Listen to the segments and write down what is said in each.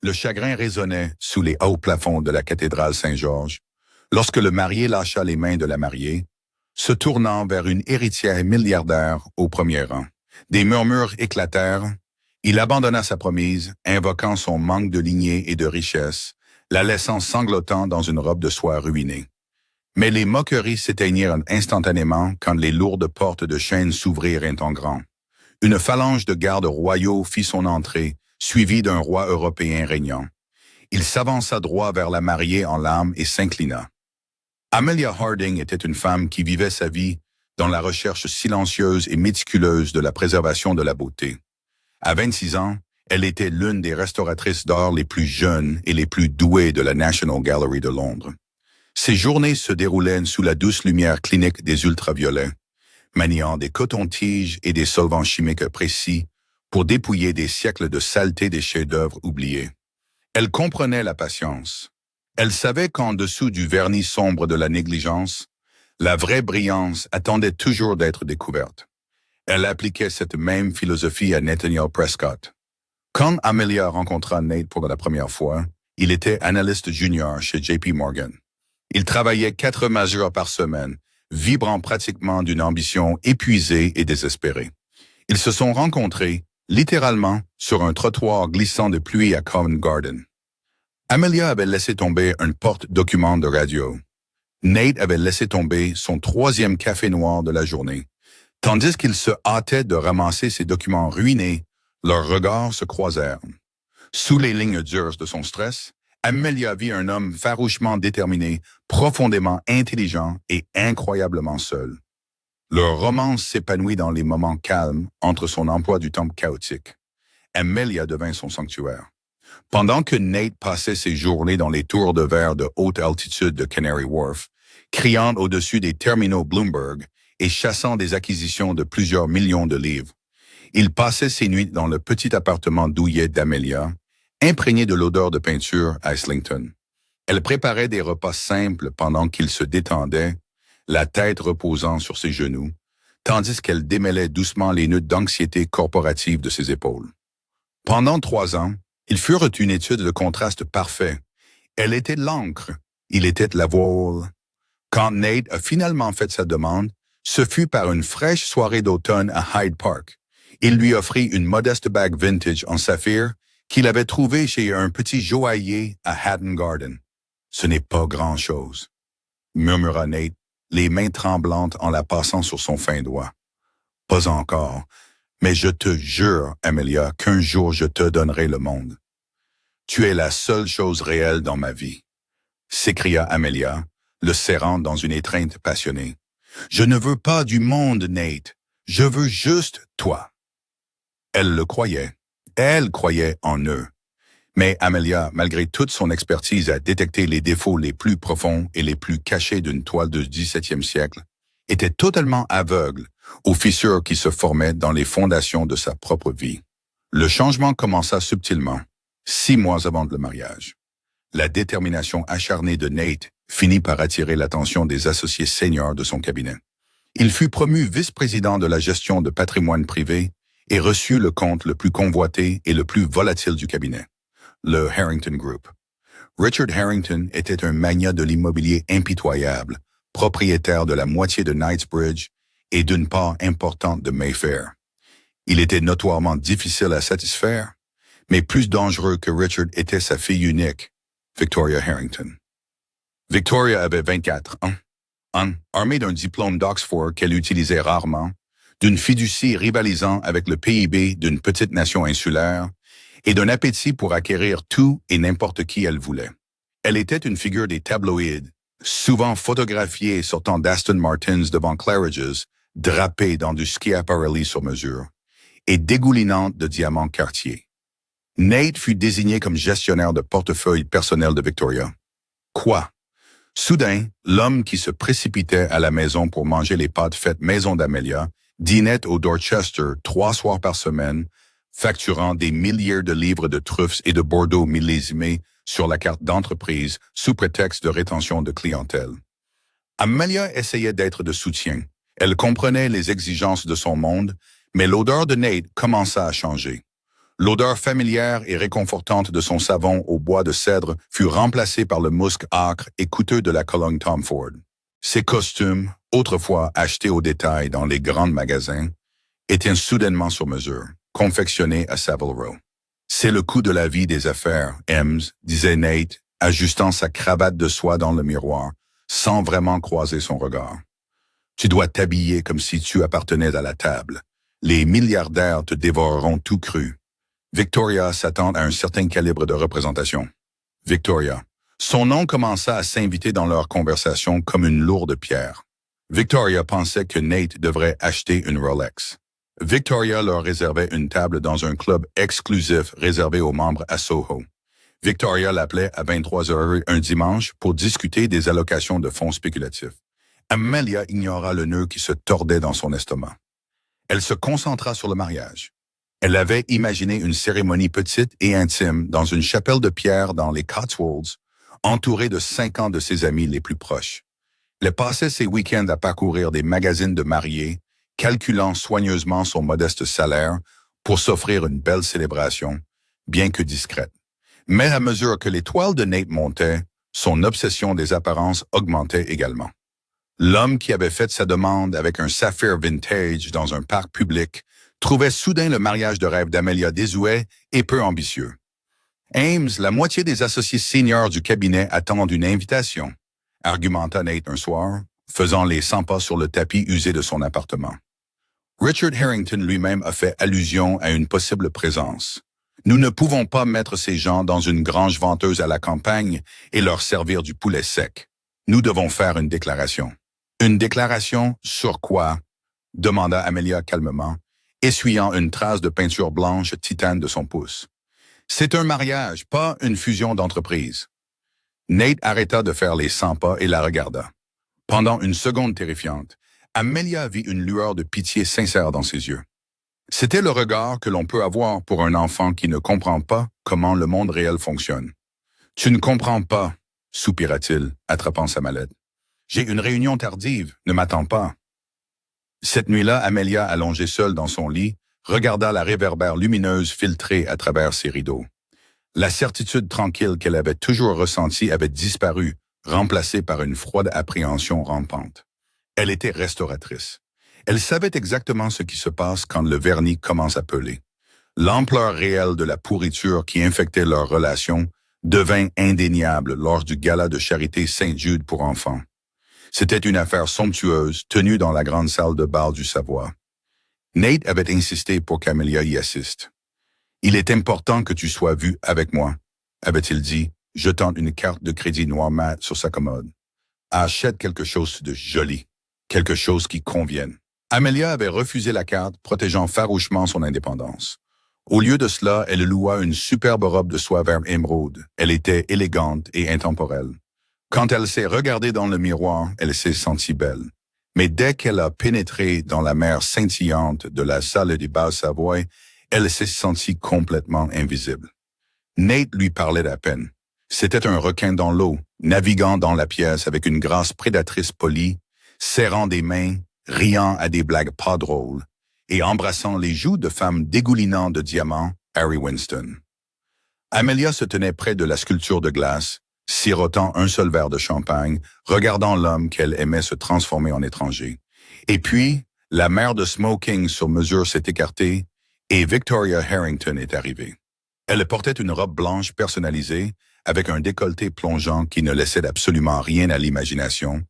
Le chagrin résonnait sous les hauts plafonds de la cathédrale Saint-Georges, lorsque le marié lâcha les mains de la mariée, se tournant vers une héritière milliardaire au premier rang. Des murmures éclatèrent. Il abandonna sa promise, invoquant son manque de lignée et de richesse, la laissant sanglotant dans une robe de soie ruinée. Mais les moqueries s'éteignirent instantanément quand les lourdes portes de chêne s'ouvrirent en grand. Une phalange de gardes royaux fit son entrée, suivie d'un roi européen régnant. Il s'avança droit vers la mariée en larmes et s'inclina. Amelia Harding était une femme qui vivait sa vie dans la recherche silencieuse et méticuleuse de la préservation de la beauté. À 26 ans, elle était l'une des restauratrices d'art les plus jeunes et les plus douées de la National Gallery de Londres. Ses journées se déroulaient sous la douce lumière clinique des ultraviolets, maniant des cotons-tiges et des solvants chimiques précis pour dépouiller des siècles de saleté des chefs-d'œuvre oubliés. Elle comprenait la patience. Elle savait qu'en dessous du vernis sombre de la négligence, la vraie brillance attendait toujours d'être découverte. Elle appliquait cette même philosophie à Nathaniel Prescott. Quand Amelia rencontra Nate pour la première fois, il était analyste junior chez JP Morgan. Il travaillait 4 mesures par semaine, vibrant pratiquement d'une ambition épuisée et désespérée. Ils se sont rencontrés, littéralement, sur un trottoir glissant de pluie à Covent Garden. Amelia avait laissé tomber un porte-document de radio. Nate avait laissé tomber son 3e café noir de la journée. Tandis qu'ils se hâtaient de ramasser ces documents ruinés, leurs regards se croisèrent. Sous les lignes dures de son stress, Amelia vit un homme farouchement déterminé, profondément intelligent et incroyablement seul. Leur romance s'épanouit dans les moments calmes entre son emploi du temps chaotique. Amelia devint son sanctuaire. Pendant que Nate passait ses journées dans les tours de verre de haute altitude de Canary Wharf, criant au-dessus des terminaux Bloomberg et chassant des acquisitions de plusieurs millions de livres, il passait ses nuits dans le petit appartement douillet d'Amelia, imprégné de l'odeur de peinture à Islington. Elle préparait des repas simples pendant qu'il se détendait, la tête reposant sur ses genoux, tandis qu'elle démêlait doucement les nœuds d'anxiété corporative de ses épaules. Pendant 3 ans, ils furent une étude de contraste parfait. Elle était l'encre, il était la voile. Quand Nate a finalement fait sa demande, ce fut par une fraîche soirée d'automne à Hyde Park. Il lui offrit une modeste bague vintage en saphir qu'il avait trouvée chez un petit joaillier à Hatton Garden. « Ce n'est pas grand-chose », murmura Nate, les mains tremblantes en la passant sur son fin doigt. « Pas encore, mais je te jure, Amelia, qu'un jour je te donnerai le monde. Tu es la seule chose réelle dans ma vie, » s'écria Amelia, le serrant dans une étreinte passionnée. « Je ne veux pas du monde, Nate. Je veux juste toi. » Elle le croyait. Elle croyait en eux. Mais Amelia, malgré toute son expertise à détecter les défauts les plus profonds et les plus cachés d'une toile du XVIIe siècle, était totalement aveugle aux fissures qui se formaient dans les fondations de sa propre vie. Le changement commença subtilement, 6 mois avant le mariage. La détermination acharnée de Nate finit par attirer l'attention des associés seniors de son cabinet. Il fut promu vice-président de la gestion de patrimoine privé et reçut le compte le plus convoité et le plus volatile du cabinet, le Harrington Group. Richard Harrington était un magnat de l'immobilier impitoyable, propriétaire de la moitié de Knightsbridge et d'une part importante de Mayfair. Il était notoirement difficile à satisfaire, mais plus dangereux que Richard était sa fille unique, Victoria Harrington. Victoria avait 24 ans, armée d'un diplôme d'Oxford qu'elle utilisait rarement, d'une fiducie rivalisant avec le PIB d'une petite nation insulaire et d'un appétit pour acquérir tout et n'importe qui elle voulait. Elle était une figure des tabloïds, souvent photographiée sortant d'Aston Martins devant Claridge's, drapée dans du Schiaparelli sur mesure, et dégoulinante de diamants Cartier. Nate fut désigné comme gestionnaire de portefeuille personnel de Victoria. Quoi? Soudain, l'homme qui se précipitait à la maison pour manger les pâtes faites maison d'Amelia dînait au Dorchester 3 soirs par semaine, facturant des milliers de livres de truffes et de Bordeaux millésimés sur la carte d'entreprise sous prétexte de rétention de clientèle. Amelia essayait d'être de soutien. Elle comprenait les exigences de son monde, mais l'odeur de Nate commença à changer. L'odeur familière et réconfortante de son savon au bois de cèdre fut remplacée par le musc âcre et coûteux de la cologne Tom Ford. Ses costumes, autrefois achetés au détail dans les grands magasins, étaient soudainement sur mesure, confectionnés à Savile Row. C'est le coût de la vie des affaires, Ems, disait Nate, ajustant sa cravate de soie dans le miroir, sans vraiment croiser son regard. Tu dois t'habiller comme si tu appartenais à la table. Les milliardaires te dévoreront tout cru. Victoria s'attend à un certain calibre de représentation. Victoria. Son nom commença à s'inviter dans leur conversation comme une lourde pierre. Victoria pensait que Nate devrait acheter une Rolex. Victoria leur réservait une table dans un club exclusif réservé aux membres à Soho. Victoria l'appelait à 23 heures un dimanche pour discuter des allocations de fonds spéculatifs. Amelia ignora le nœud qui se tordait dans son estomac. Elle se concentra sur le mariage. Elle avait imaginé une cérémonie petite et intime dans une chapelle de pierre dans les Cotswolds, entourée de 50 de ses amis les plus proches. Elle passait ses week-ends à parcourir des magazines de mariés, calculant soigneusement son modeste salaire pour s'offrir une belle célébration, bien que discrète. Mais à mesure que les toiles de Nate montaient, son obsession des apparences augmentait également. L'homme qui avait fait sa demande avec un saphir vintage dans un parc public trouvait soudain le mariage de rêve d'Amelia désuet et peu ambitieux. Ames, la moitié des associés seniors du cabinet attendent une invitation, argumenta Nate un soir, faisant les 100 pas sur le tapis usé de son appartement. Richard Harrington lui-même a fait allusion à une possible présence. Nous ne pouvons pas mettre ces gens dans une grange venteuse à la campagne et leur servir du poulet sec. Nous devons faire une déclaration. Une déclaration sur quoi? Demanda Amelia calmement, essuyant une trace de peinture blanche titane de son pouce. C'est un mariage, pas une fusion d'entreprises. Nate arrêta de faire les 100 pas et la regarda. Pendant une seconde terrifiante, Amelia vit une lueur de pitié sincère dans ses yeux. C'était le regard que l'on peut avoir pour un enfant qui ne comprend pas comment le monde réel fonctionne. « Tu ne comprends pas », soupira-t-il, attrapant sa mallette. « J'ai une réunion tardive, ne m'attends pas. » Cette nuit-là, Amelia, allongée seule dans son lit, regarda la réverbère lumineuse filtrer à travers ses rideaux. La certitude tranquille qu'elle avait toujours ressentie avait disparu, remplacée par une froide appréhension rampante. Elle était restauratrice. Elle savait exactement ce qui se passe quand le vernis commence à peler. L'ampleur réelle de la pourriture qui infectait leur relation devint indéniable lors du gala de charité Saint-Jude pour enfants. C'était une affaire somptueuse tenue dans la grande salle de bal du Savoie. Nate avait insisté pour qu'Amelia y assiste. « Il est important que tu sois vue avec moi », avait-il dit, jetant une carte de crédit noir mat sur sa commode. « Achète quelque chose de joli, quelque chose qui convienne. » Amelia avait refusé la carte, protégeant farouchement son indépendance. Au lieu de cela, elle loua une superbe robe de soie vert émeraude. Elle était élégante et intemporelle. Quand elle s'est regardée dans le miroir, elle s'est sentie belle. Mais dès qu'elle a pénétré dans la mer scintillante de la salle du Bal-Savoie, elle s'est sentie complètement invisible. Nate lui parlait à peine. C'était un requin dans l'eau, naviguant dans la pièce avec une grâce prédatrice polie, serrant des mains, riant à des blagues pas drôles, et embrassant les joues de femmes dégoulinant de diamants, Harry Winston. Amelia se tenait près de la sculpture de glace, sirotant un seul verre de champagne, regardant l'homme qu'elle aimait se transformer en étranger. Et puis, la mer de smoking sur mesure s'est écartée et Victoria Harrington est arrivée. Elle portait une robe blanche personnalisée avec un décolleté plongeant qui ne laissait absolument rien à l'imagination,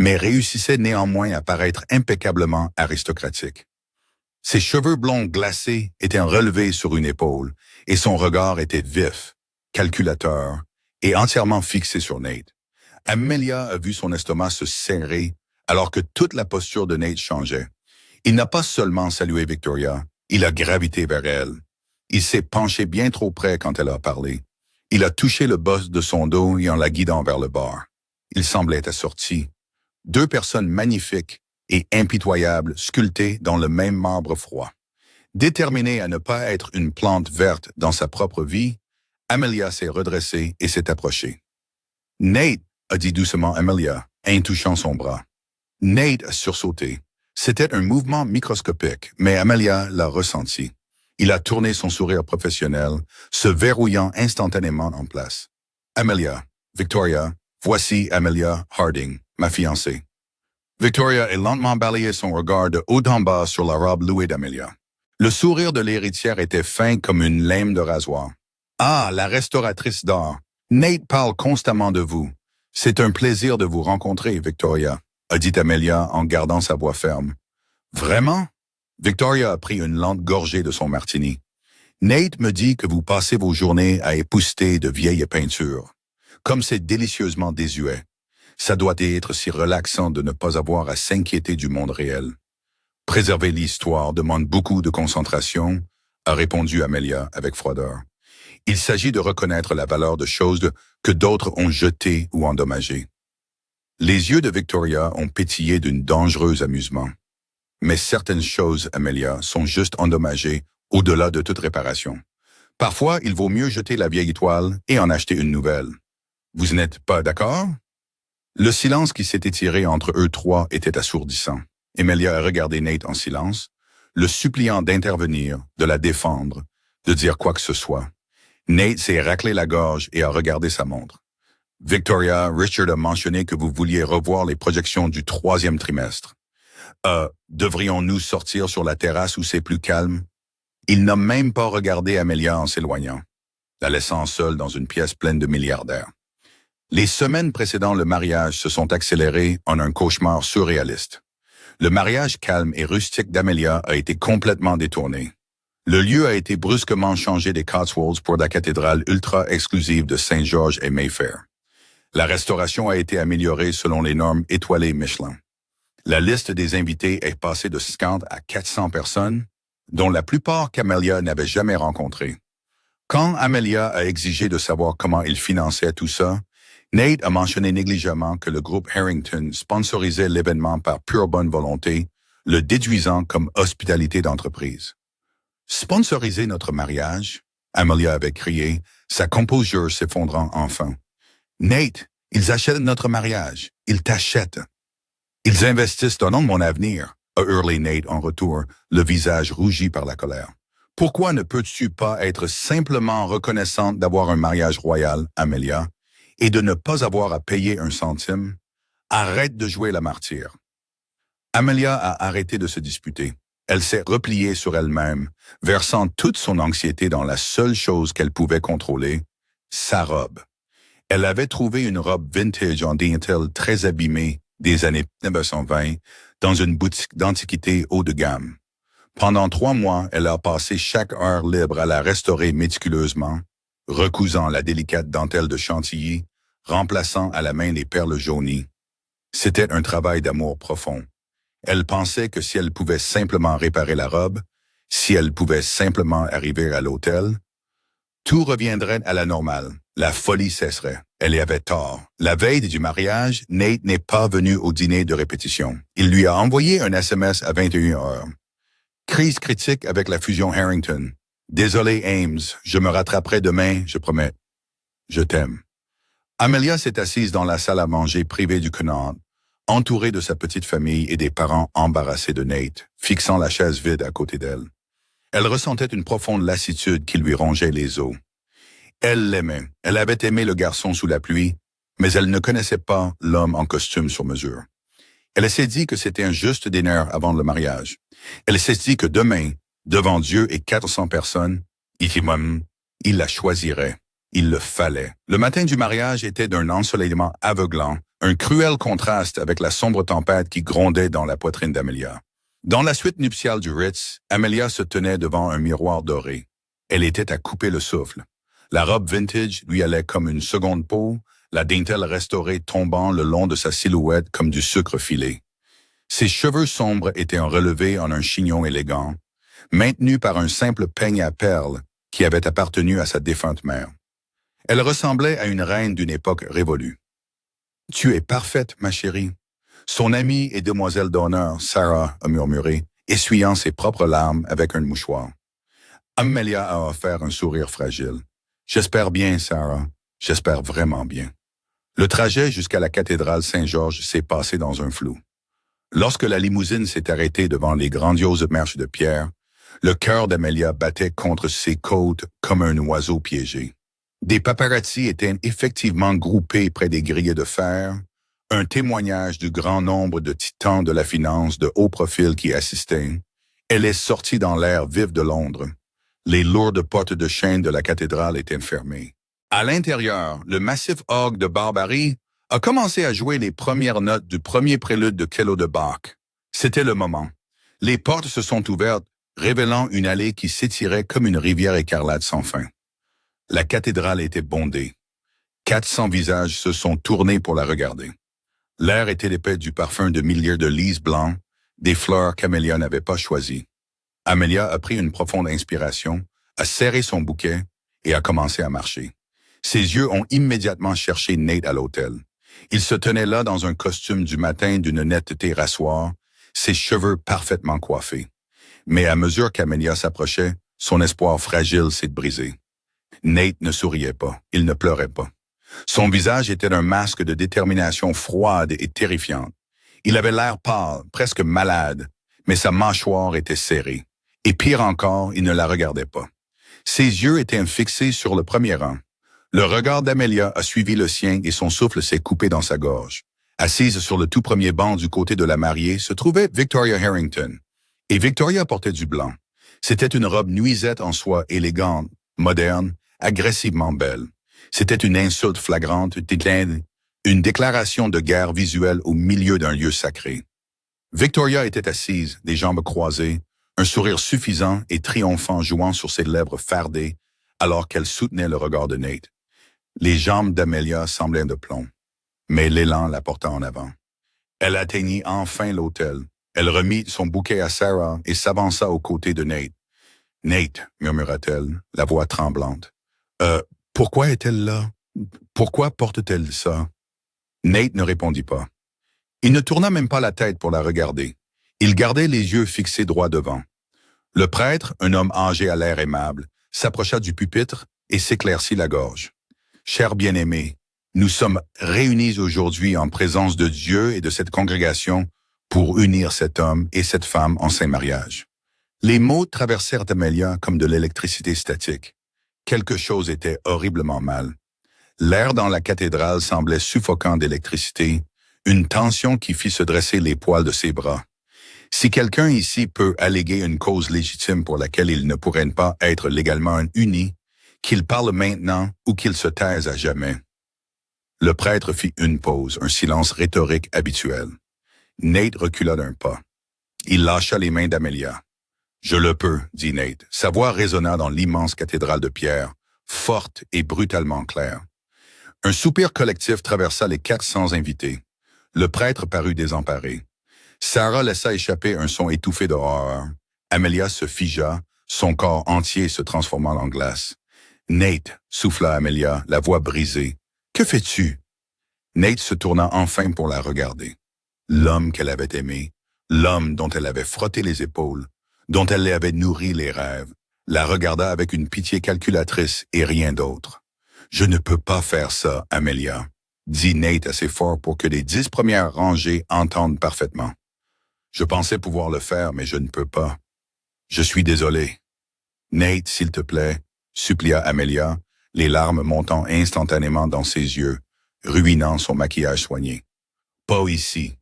mais réussissait néanmoins à paraître impeccablement aristocratique. Ses cheveux blonds glacés étaient relevés sur une épaule et son regard était vif, calculateur, et entièrement fixé sur Nate. Amelia a vu son estomac se serrer alors que toute la posture de Nate changeait. Il n'a pas seulement salué Victoria, il a gravité vers elle. Il s'est penché bien trop près quand elle a parlé. Il a touché le boss de son dos et en la guidant vers le bar. Il semblait assorti. Deux personnes magnifiques et impitoyables sculptées dans le même marbre froid. Déterminée à ne pas être une plante verte dans sa propre vie, Amelia s'est redressée et s'est approchée. « Nate » a dit doucement Amelia, en touchant son bras. Nate a sursauté. C'était un mouvement microscopique, mais Amelia l'a ressenti. Il a tourné son sourire professionnel, se verrouillant instantanément en place. Amelia, Victoria, voici Amelia Harding, ma fiancée. Victoria a lentement balayé son regard de haut en bas sur la robe louée d'Amelia. Le sourire de l'héritière était fin comme une lame de rasoir. Ah, la restauratrice d'art. Nate parle constamment de vous. C'est un plaisir de vous rencontrer, Victoria, a dit Amelia en gardant sa voix ferme. Vraiment? Victoria a pris une lente gorgée de son martini. Nate me dit que vous passez vos journées à épousseter de vieilles peintures. Comme c'est délicieusement désuet. Ça doit être si relaxant de ne pas avoir à s'inquiéter du monde réel. Préserver l'histoire demande beaucoup de concentration, a répondu Amelia avec froideur. Il s'agit de reconnaître la valeur de choses que d'autres ont jetées ou endommagées. Les yeux de Victoria ont pétillé d'un dangereux amusement. Mais certaines choses, Amelia, sont juste endommagées au-delà de toute réparation. Parfois, il vaut mieux jeter la vieille toile et en acheter une nouvelle. Vous n'êtes pas d'accord? Le silence qui s'est étiré entre eux trois était assourdissant. Amelia a regardé Nate en silence, le suppliant d'intervenir, de la défendre, de dire quoi que ce soit. Nate s'est raclé la gorge et a regardé sa montre. Victoria, Richard a mentionné que vous vouliez revoir les projections du 3e trimestre. Devrions-nous sortir sur la terrasse où c'est plus calme? Il n'a même pas regardé Amelia en s'éloignant, la laissant seule dans une pièce pleine de milliardaires. Les semaines précédant le mariage se sont accélérées en un cauchemar surréaliste. Le mariage calme et rustique d'Amelia a été complètement détourné. Le lieu a été brusquement changé des Cotswolds pour la cathédrale ultra-exclusive de Saint George et Mayfair. La restauration a été améliorée selon les normes étoilées Michelin. La liste des invités est passée de 50 à 400 personnes, dont la plupart qu'Amelia n'avait jamais rencontrées. Quand Amelia a exigé de savoir comment il finançait tout ça, Nate a mentionné négligemment que le groupe Harrington sponsorisait l'événement par pure bonne volonté, le déduisant comme hospitalité d'entreprise. Sponsoriser notre mariage? Amelia avait crié, sa composure s'effondrant enfin. Nate, ils achètent notre mariage. Ils t'achètent. Ils investissent dans mon avenir, a hurlé Nate en retour, le visage rougi par la colère. Pourquoi ne peux-tu pas être simplement reconnaissante d'avoir un mariage royal, Amelia, et de ne pas avoir à payer un centime? Arrête de jouer la martyre. Amelia a arrêté de se disputer. Elle s'est repliée sur elle-même, versant toute son anxiété dans la seule chose qu'elle pouvait contrôler, sa robe. Elle avait trouvé une robe vintage en dentelle très abîmée des années 1920 dans une boutique d'antiquités haut de gamme. Pendant 3 mois, elle a passé chaque heure libre à la restaurer méticuleusement, recousant la délicate dentelle de chantilly, remplaçant à la main les perles jaunies. C'était un travail d'amour profond. Elle pensait que si elle pouvait simplement réparer la robe, si elle pouvait simplement arriver à l'hôtel, tout reviendrait à la normale. La folie cesserait. Elle y avait tort. La veille du mariage, Nate n'est pas venu au dîner de répétition. Il lui a envoyé un SMS à 21 heures. Crise critique avec la fusion Harrington. Désolé, Ames, je me rattraperai demain, je promets. Je t'aime. Amelia s'est assise dans la salle à manger privée du Connaught, entourée de sa petite famille et des parents embarrassés de Nate, fixant la chaise vide à côté d'elle. Elle ressentait une profonde lassitude qui lui rongeait les os. Elle l'aimait. Elle avait aimé le garçon sous la pluie, mais elle ne connaissait pas l'homme en costume sur mesure. Elle s'est dit que c'était un juste dîner avant le mariage. Elle s'est dit que demain, devant Dieu et 400 personnes, il la choisirait. Il le fallait. Le matin du mariage était d'un ensoleillement aveuglant, un cruel contraste avec la sombre tempête qui grondait dans la poitrine d'Amelia. Dans la suite nuptiale du Ritz, Amelia se tenait devant un miroir doré. Elle était à couper le souffle. La robe vintage lui allait comme une seconde peau, la dentelle restaurée tombant le long de sa silhouette comme du sucre filé. Ses cheveux sombres étaient relevés en un chignon élégant, maintenu par un simple peigne à perles qui avait appartenu à sa défunte mère. Elle ressemblait à une reine d'une époque révolue. « Tu es parfaite, ma chérie. » Son amie et demoiselle d'honneur, Sarah, a murmuré, essuyant ses propres larmes avec un mouchoir. Amelia a offert un sourire fragile. « J'espère bien, Sarah. J'espère vraiment bien. » Le trajet jusqu'à la cathédrale Saint-Georges s'est passé dans un flou. Lorsque la limousine s'est arrêtée devant les grandioses marches de pierre, Le cœur d'Amelia battait contre ses côtes comme un oiseau piégé. Des paparazzis étaient effectivement groupés près des grilles de fer, un témoignage du grand nombre de titans de la finance de haut profil qui assistaient. Elle est sortie dans l'air vif de Londres. Les lourdes portes de chêne de la cathédrale étaient fermées. À l'intérieur, le massif orgue de Barbarie a commencé à jouer les premières notes du premier prélude de Kello de Bach. C'était le moment. Les portes se sont ouvertes, révélant une allée qui s'étirait comme une rivière écarlate sans fin. La cathédrale était bondée. 400 visages se sont tournés pour la regarder. L'air était épais du parfum de milliers de lys blancs, des fleurs qu'Amelia n'avait pas choisies. Amelia a pris une profonde inspiration, a serré son bouquet et a commencé à marcher. Ses yeux ont immédiatement cherché Nate à l'hôtel. Il se tenait là dans un costume du matin d'une netteté rassoir, ses cheveux parfaitement coiffés. Mais à mesure qu'Amelia s'approchait, son espoir fragile s'est brisé. Nate ne souriait pas, il ne pleurait pas. Son visage était un masque de détermination froide et terrifiante. Il avait l'air pâle, presque malade, mais sa mâchoire était serrée. Et pire encore, il ne la regardait pas. Ses yeux étaient fixés sur le premier rang. Le regard d'Amelia a suivi le sien et son souffle s'est coupé dans sa gorge. Assise sur le tout premier banc du côté de la mariée se trouvait Victoria Harrington. Et Victoria portait du blanc. C'était une robe nuisette en soie élégante, moderne, agressivement belle. C'était une insulte flagrante, une déclaration de guerre visuelle au milieu d'un lieu sacré. Victoria était assise, les jambes croisées, un sourire suffisant et triomphant jouant sur ses lèvres fardées, alors qu'elle soutenait le regard de Nate. Les jambes d'Amelia semblaient de plomb, mais l'élan la porta en avant. Elle atteignit enfin l'hôtel. Elle remit son bouquet à Sarah et s'avança aux côtés de Nate. « Nate », murmura-t-elle, la voix tremblante. « Pourquoi est-elle là? Pourquoi porte-t-elle ça? » Nate ne répondit pas. Il ne tourna même pas la tête pour la regarder. Il gardait les yeux fixés droit devant. Le prêtre, un homme âgé à l'air aimable, s'approcha du pupitre et s'éclaircit la gorge. « Cher bien-aimé, nous sommes réunis aujourd'hui en présence de Dieu et de cette congrégation pour unir cet homme et cette femme en saint mariage. » Les mots traversèrent Amelia comme de l'électricité statique. Quelque chose était horriblement mal. L'air dans la cathédrale semblait suffocant d'électricité, une tension qui fit se dresser les poils de ses bras. Si quelqu'un ici peut alléguer une cause légitime pour laquelle il ne pourrait pas être légalement uni, qu'il parle maintenant ou qu'il se taise à jamais. Le prêtre fit une pause, un silence rhétorique habituel. Nate recula d'un pas. Il lâcha les mains d'Amelia. « Je le peux, » dit Nate. Sa voix résonna dans l'immense cathédrale de pierre, forte et brutalement claire. Un soupir collectif traversa les 400 invités. Le prêtre parut désemparé. Sarah laissa échapper un son étouffé de horreur. Amelia se figea, son corps entier se transforma en glace. « Nate » souffla Amelia, la voix brisée. « Que fais-tu » Nate se tourna enfin pour la regarder. L'homme qu'elle avait aimé, l'homme dont elle avait frotté les épaules, dont elle lui avait nourri les rêves, la regarda avec une pitié calculatrice et rien d'autre. « Je ne peux pas faire ça, Amelia », dit Nate assez fort pour que les 10 premières rangées entendent parfaitement. « Je pensais pouvoir le faire, mais je ne peux pas. Je suis désolé. »« Nate, s'il te plaît, » supplia Amelia, les larmes montant instantanément dans ses yeux, ruinant son maquillage soigné. « Pas ici.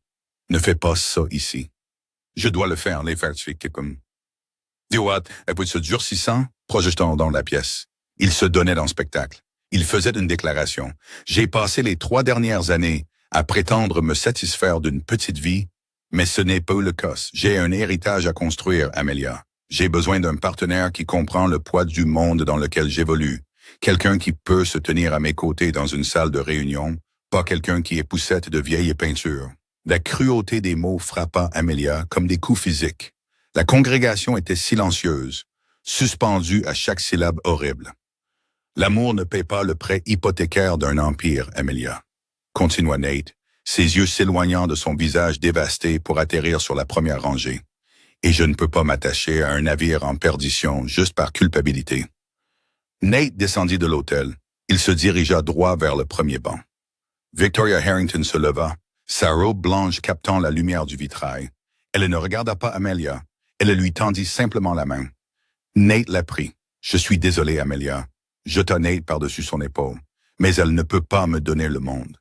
Ne fais pas ça ici. Je dois le faire, les faire comme... » Diwat, elle se durcissant, projetant dans la pièce. Il se donnait dans le spectacle. Il faisait une déclaration. « J'ai passé les 3 dernières années à prétendre me satisfaire d'une petite vie, mais ce n'est pas le cas. J'ai un héritage à construire, Amelia. J'ai besoin d'un partenaire qui comprend le poids du monde dans lequel j'évolue. Quelqu'un qui peut se tenir à mes côtés dans une salle de réunion, pas quelqu'un qui est poussette de vieilles peintures. » La cruauté des mots frappa Amelia comme des coups physiques. La congrégation était silencieuse, suspendue à chaque syllabe horrible. « L'amour ne paie pas le prêt hypothécaire d'un empire, Amelia. » Continua Nate, ses yeux s'éloignant de son visage dévasté pour atterrir sur la première rangée. « Et je ne peux pas m'attacher à un navire en perdition juste par culpabilité. » Nate descendit de l'hôtel. Il se dirigea droit vers le premier banc. Victoria Harrington se leva, sa robe blanche captant la lumière du vitrail. Elle ne regarda pas Amelia. Elle lui tendit simplement la main. Nate l'a pris. Je suis désolé, Amelia, jeta Nate par-dessus son épaule, mais elle ne peut pas me donner le monde.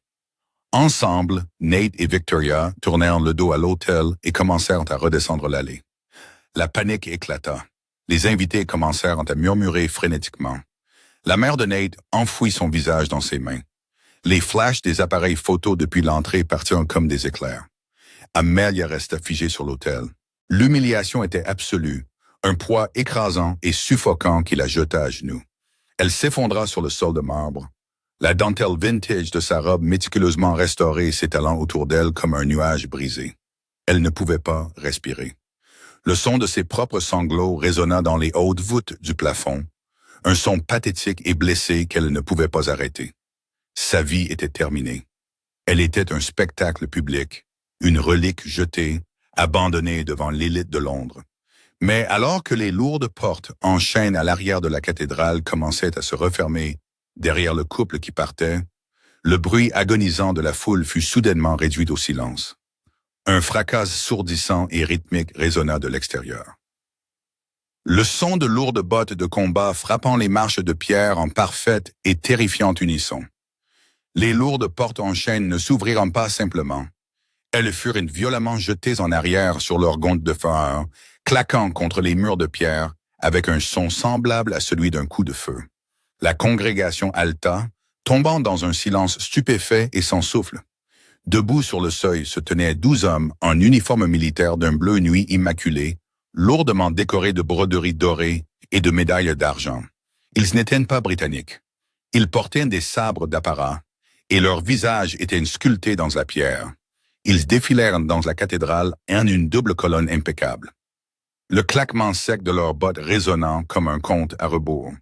Ensemble, Nate et Victoria tournèrent le dos à l'hôtel et commencèrent à redescendre l'allée. La panique éclata. Les invités commencèrent à murmurer frénétiquement. La mère de Nate enfouit son visage dans ses mains. Les flashs des appareils photo depuis l'entrée partirent comme des éclairs. Amelia resta figée sur l'autel. L'humiliation était absolue, un poids écrasant et suffocant qui la jeta à genoux. Elle s'effondra sur le sol de marbre, la dentelle vintage de sa robe méticuleusement restaurée s'étalant autour d'elle comme un nuage brisé. Elle ne pouvait pas respirer. Le son de ses propres sanglots résonna dans les hautes voûtes du plafond, un son pathétique et blessé qu'elle ne pouvait pas arrêter. Sa vie était terminée. Elle était un spectacle public, une relique jetée, abandonnée devant l'élite de Londres. Mais alors que les lourdes portes en chêne à l'arrière de la cathédrale commençaient à se refermer derrière le couple qui partait, le bruit agonisant de la foule fut soudainement réduit au silence. Un fracas sourdissant et rythmique résonna de l'extérieur. Le son de lourdes bottes de combat frappant les marches de pierre en parfaite et terrifiante unisson. Les lourdes portes en chêne ne s'ouvrirent pas simplement. Elles furent violemment jetées en arrière sur leurs gonds de fer, claquant contre les murs de pierre avec un son semblable à celui d'un coup de feu. La congrégation haleta, tombant dans un silence stupéfait et sans souffle. Debout sur le seuil se tenaient 12 hommes en uniforme militaire d'un bleu nuit immaculé, lourdement décorés de broderies dorées et de médailles d'argent. Ils n'étaient pas britanniques. Ils portaient des sabres d'apparat, et leurs visages étaient sculptés dans la pierre. Ils défilèrent dans la cathédrale en une double colonne impeccable. Le claquement sec de leurs bottes résonnant comme un conte à rebours.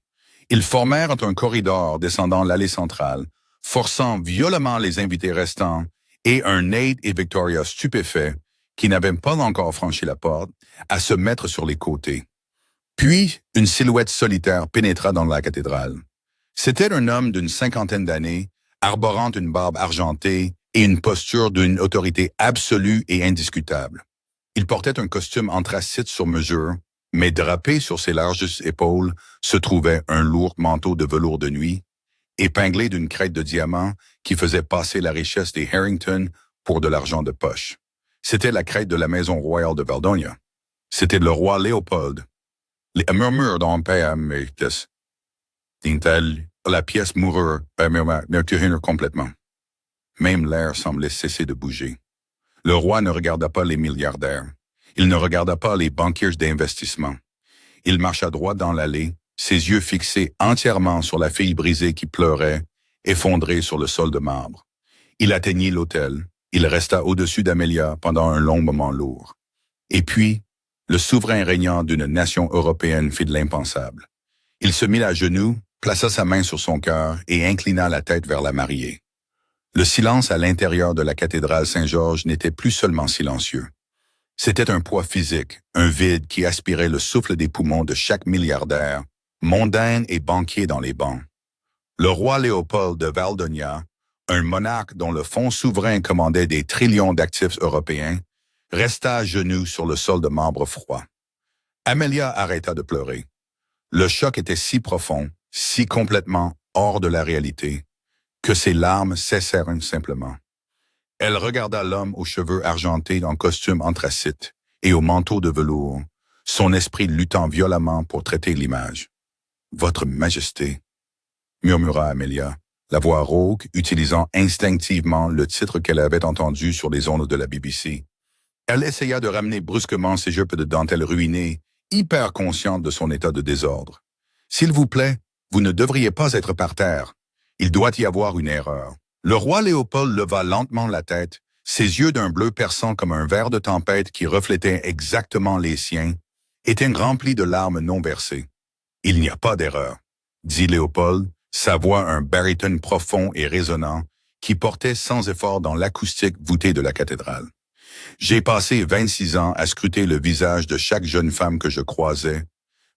Ils formèrent un corridor descendant l'allée centrale, forçant violemment les invités restants et un Nate et Victoria stupéfaits, qui n'avaient pas encore franchi la porte, à se mettre sur les côtés. Puis, une silhouette solitaire pénétra dans la cathédrale. C'était un homme d'une 50aine d'années, arborant une barbe argentée et une posture d'une autorité absolue et indiscutable. Il portait un costume anthracite sur mesure, mais drapé sur ses larges épaules se trouvait un lourd manteau de velours de nuit, épinglé d'une crête de diamant qui faisait passer la richesse des Harrington pour de l'argent de poche. C'était la crête de la maison royale de Valdonia. C'était le roi Léopold. Les murmures d'un père la pièce mourut complètement. Même l'air semblait cesser de bouger. Le roi ne regarda pas les milliardaires. Il ne regarda pas les banquiers d'investissement. Il marcha droit dans l'allée, ses yeux fixés entièrement sur la fille brisée qui pleurait, effondrée sur le sol de marbre. Il atteignit l'autel. Il resta au-dessus d'Amelia pendant un long moment lourd. Et puis, le souverain régnant d'une nation européenne fit de l'impensable. Il se mit à genoux, plaça sa main sur son cœur et inclina la tête vers la mariée. Le silence à l'intérieur de la cathédrale Saint-Georges n'était plus seulement silencieux. C'était un poids physique, un vide qui aspirait le souffle des poumons de chaque milliardaire, mondain et banquier dans les bancs. Le roi Léopold de Valdonia, un monarque dont le fonds souverain commandait des trillions d'actifs européens, resta à genoux sur le sol de marbre froid. Amelia arrêta de pleurer. Le choc était si profond, si complètement hors de la réalité, que ses larmes cessèrent simplement. Elle regarda l'homme aux cheveux argentés en costume anthracite et au manteau de velours, son esprit luttant violemment pour traiter l'image. « Votre Majesté », murmura Amelia, la voix rauque utilisant instinctivement le titre qu'elle avait entendu sur les ondes de la BBC. Elle essaya de ramener brusquement ses jupes de dentelle ruinées, hyper consciente de son état de désordre. « S'il vous plaît, vous ne devriez pas être par terre. Il doit y avoir une erreur. » Le roi Léopold leva lentement la tête, ses yeux d'un bleu perçant comme un verre de tempête qui reflétait exactement les siens, étaient remplis de larmes non versées. « Il n'y a pas d'erreur, » dit Léopold, sa voix un baryton profond et résonnant qui portait sans effort dans l'acoustique voûtée de la cathédrale. « J'ai passé 26 ans à scruter le visage de chaque jeune femme que je croisais,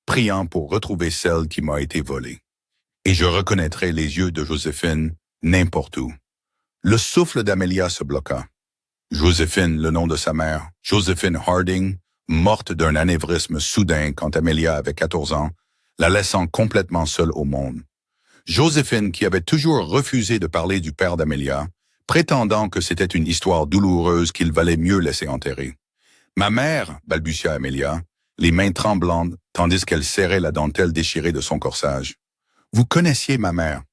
priant pour retrouver celle qui m'a été volée. Et je reconnaîtrai les yeux de Joséphine n'importe où. » Le souffle d'Amelia se bloqua. Joséphine, le nom de sa mère, Joséphine Harding, morte d'un anévrisme soudain quand Amelia avait 14 ans, la laissant complètement seule au monde. Joséphine, qui avait toujours refusé de parler du père d'Amelia, prétendant que c'était une histoire douloureuse qu'il valait mieux laisser enterrer. « Ma mère » balbutia Amelia, les mains tremblantes, tandis qu'elle serrait la dentelle déchirée de son corsage. « Vous connaissiez ma mère ?»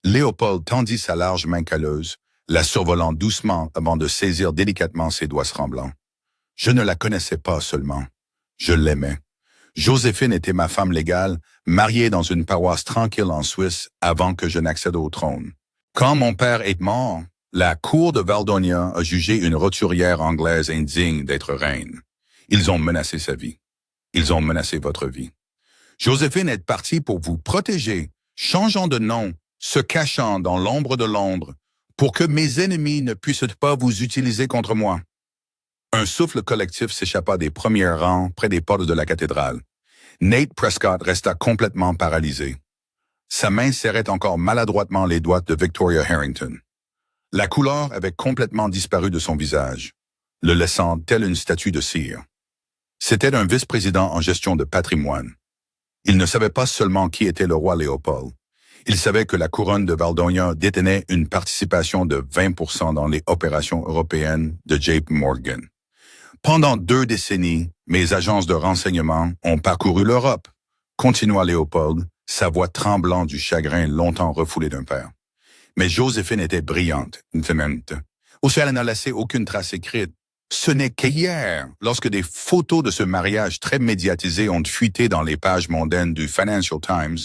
Léopold tendit sa large main calleuse, la survolant doucement avant de saisir délicatement ses doigts tremblants. « Je ne la connaissais pas seulement. Je l'aimais. Joséphine était ma femme légale, mariée dans une paroisse tranquille en Suisse avant que je n'accède au trône. Quand mon père est mort, la cour de Valdonia a jugé une roturière anglaise indigne d'être reine. Ils ont menacé sa vie. Ils ont menacé votre vie. Joséphine est partie pour vous protéger, changeant de nom, se cachant dans l'ombre de Londres, pour que mes ennemis ne puissent pas vous utiliser contre moi. » Un souffle collectif s'échappa des premiers rangs près des portes de la cathédrale. Nate Prescott resta complètement paralysé. Sa main serrait encore maladroitement les doigts de Victoria Harrington. La couleur avait complètement disparu de son visage, le laissant tel une statue de cire. C'était un vice-président en gestion de patrimoine. Il ne savait pas seulement qui était le roi Léopold. Il savait que la couronne de Valdonia détenait une participation de 20% dans les opérations européennes de JP Morgan. Pendant 2 décennies, mes agences de renseignement ont parcouru l'Europe, continua Léopold, sa voix tremblant du chagrin longtemps refoulé d'un père. Mais Joséphine était brillante, au ciel, elle n'a laissé aucune trace écrite. Ce n'est qu'hier, lorsque des photos de ce mariage très médiatisé ont fuité dans les pages mondaines du Financial Times,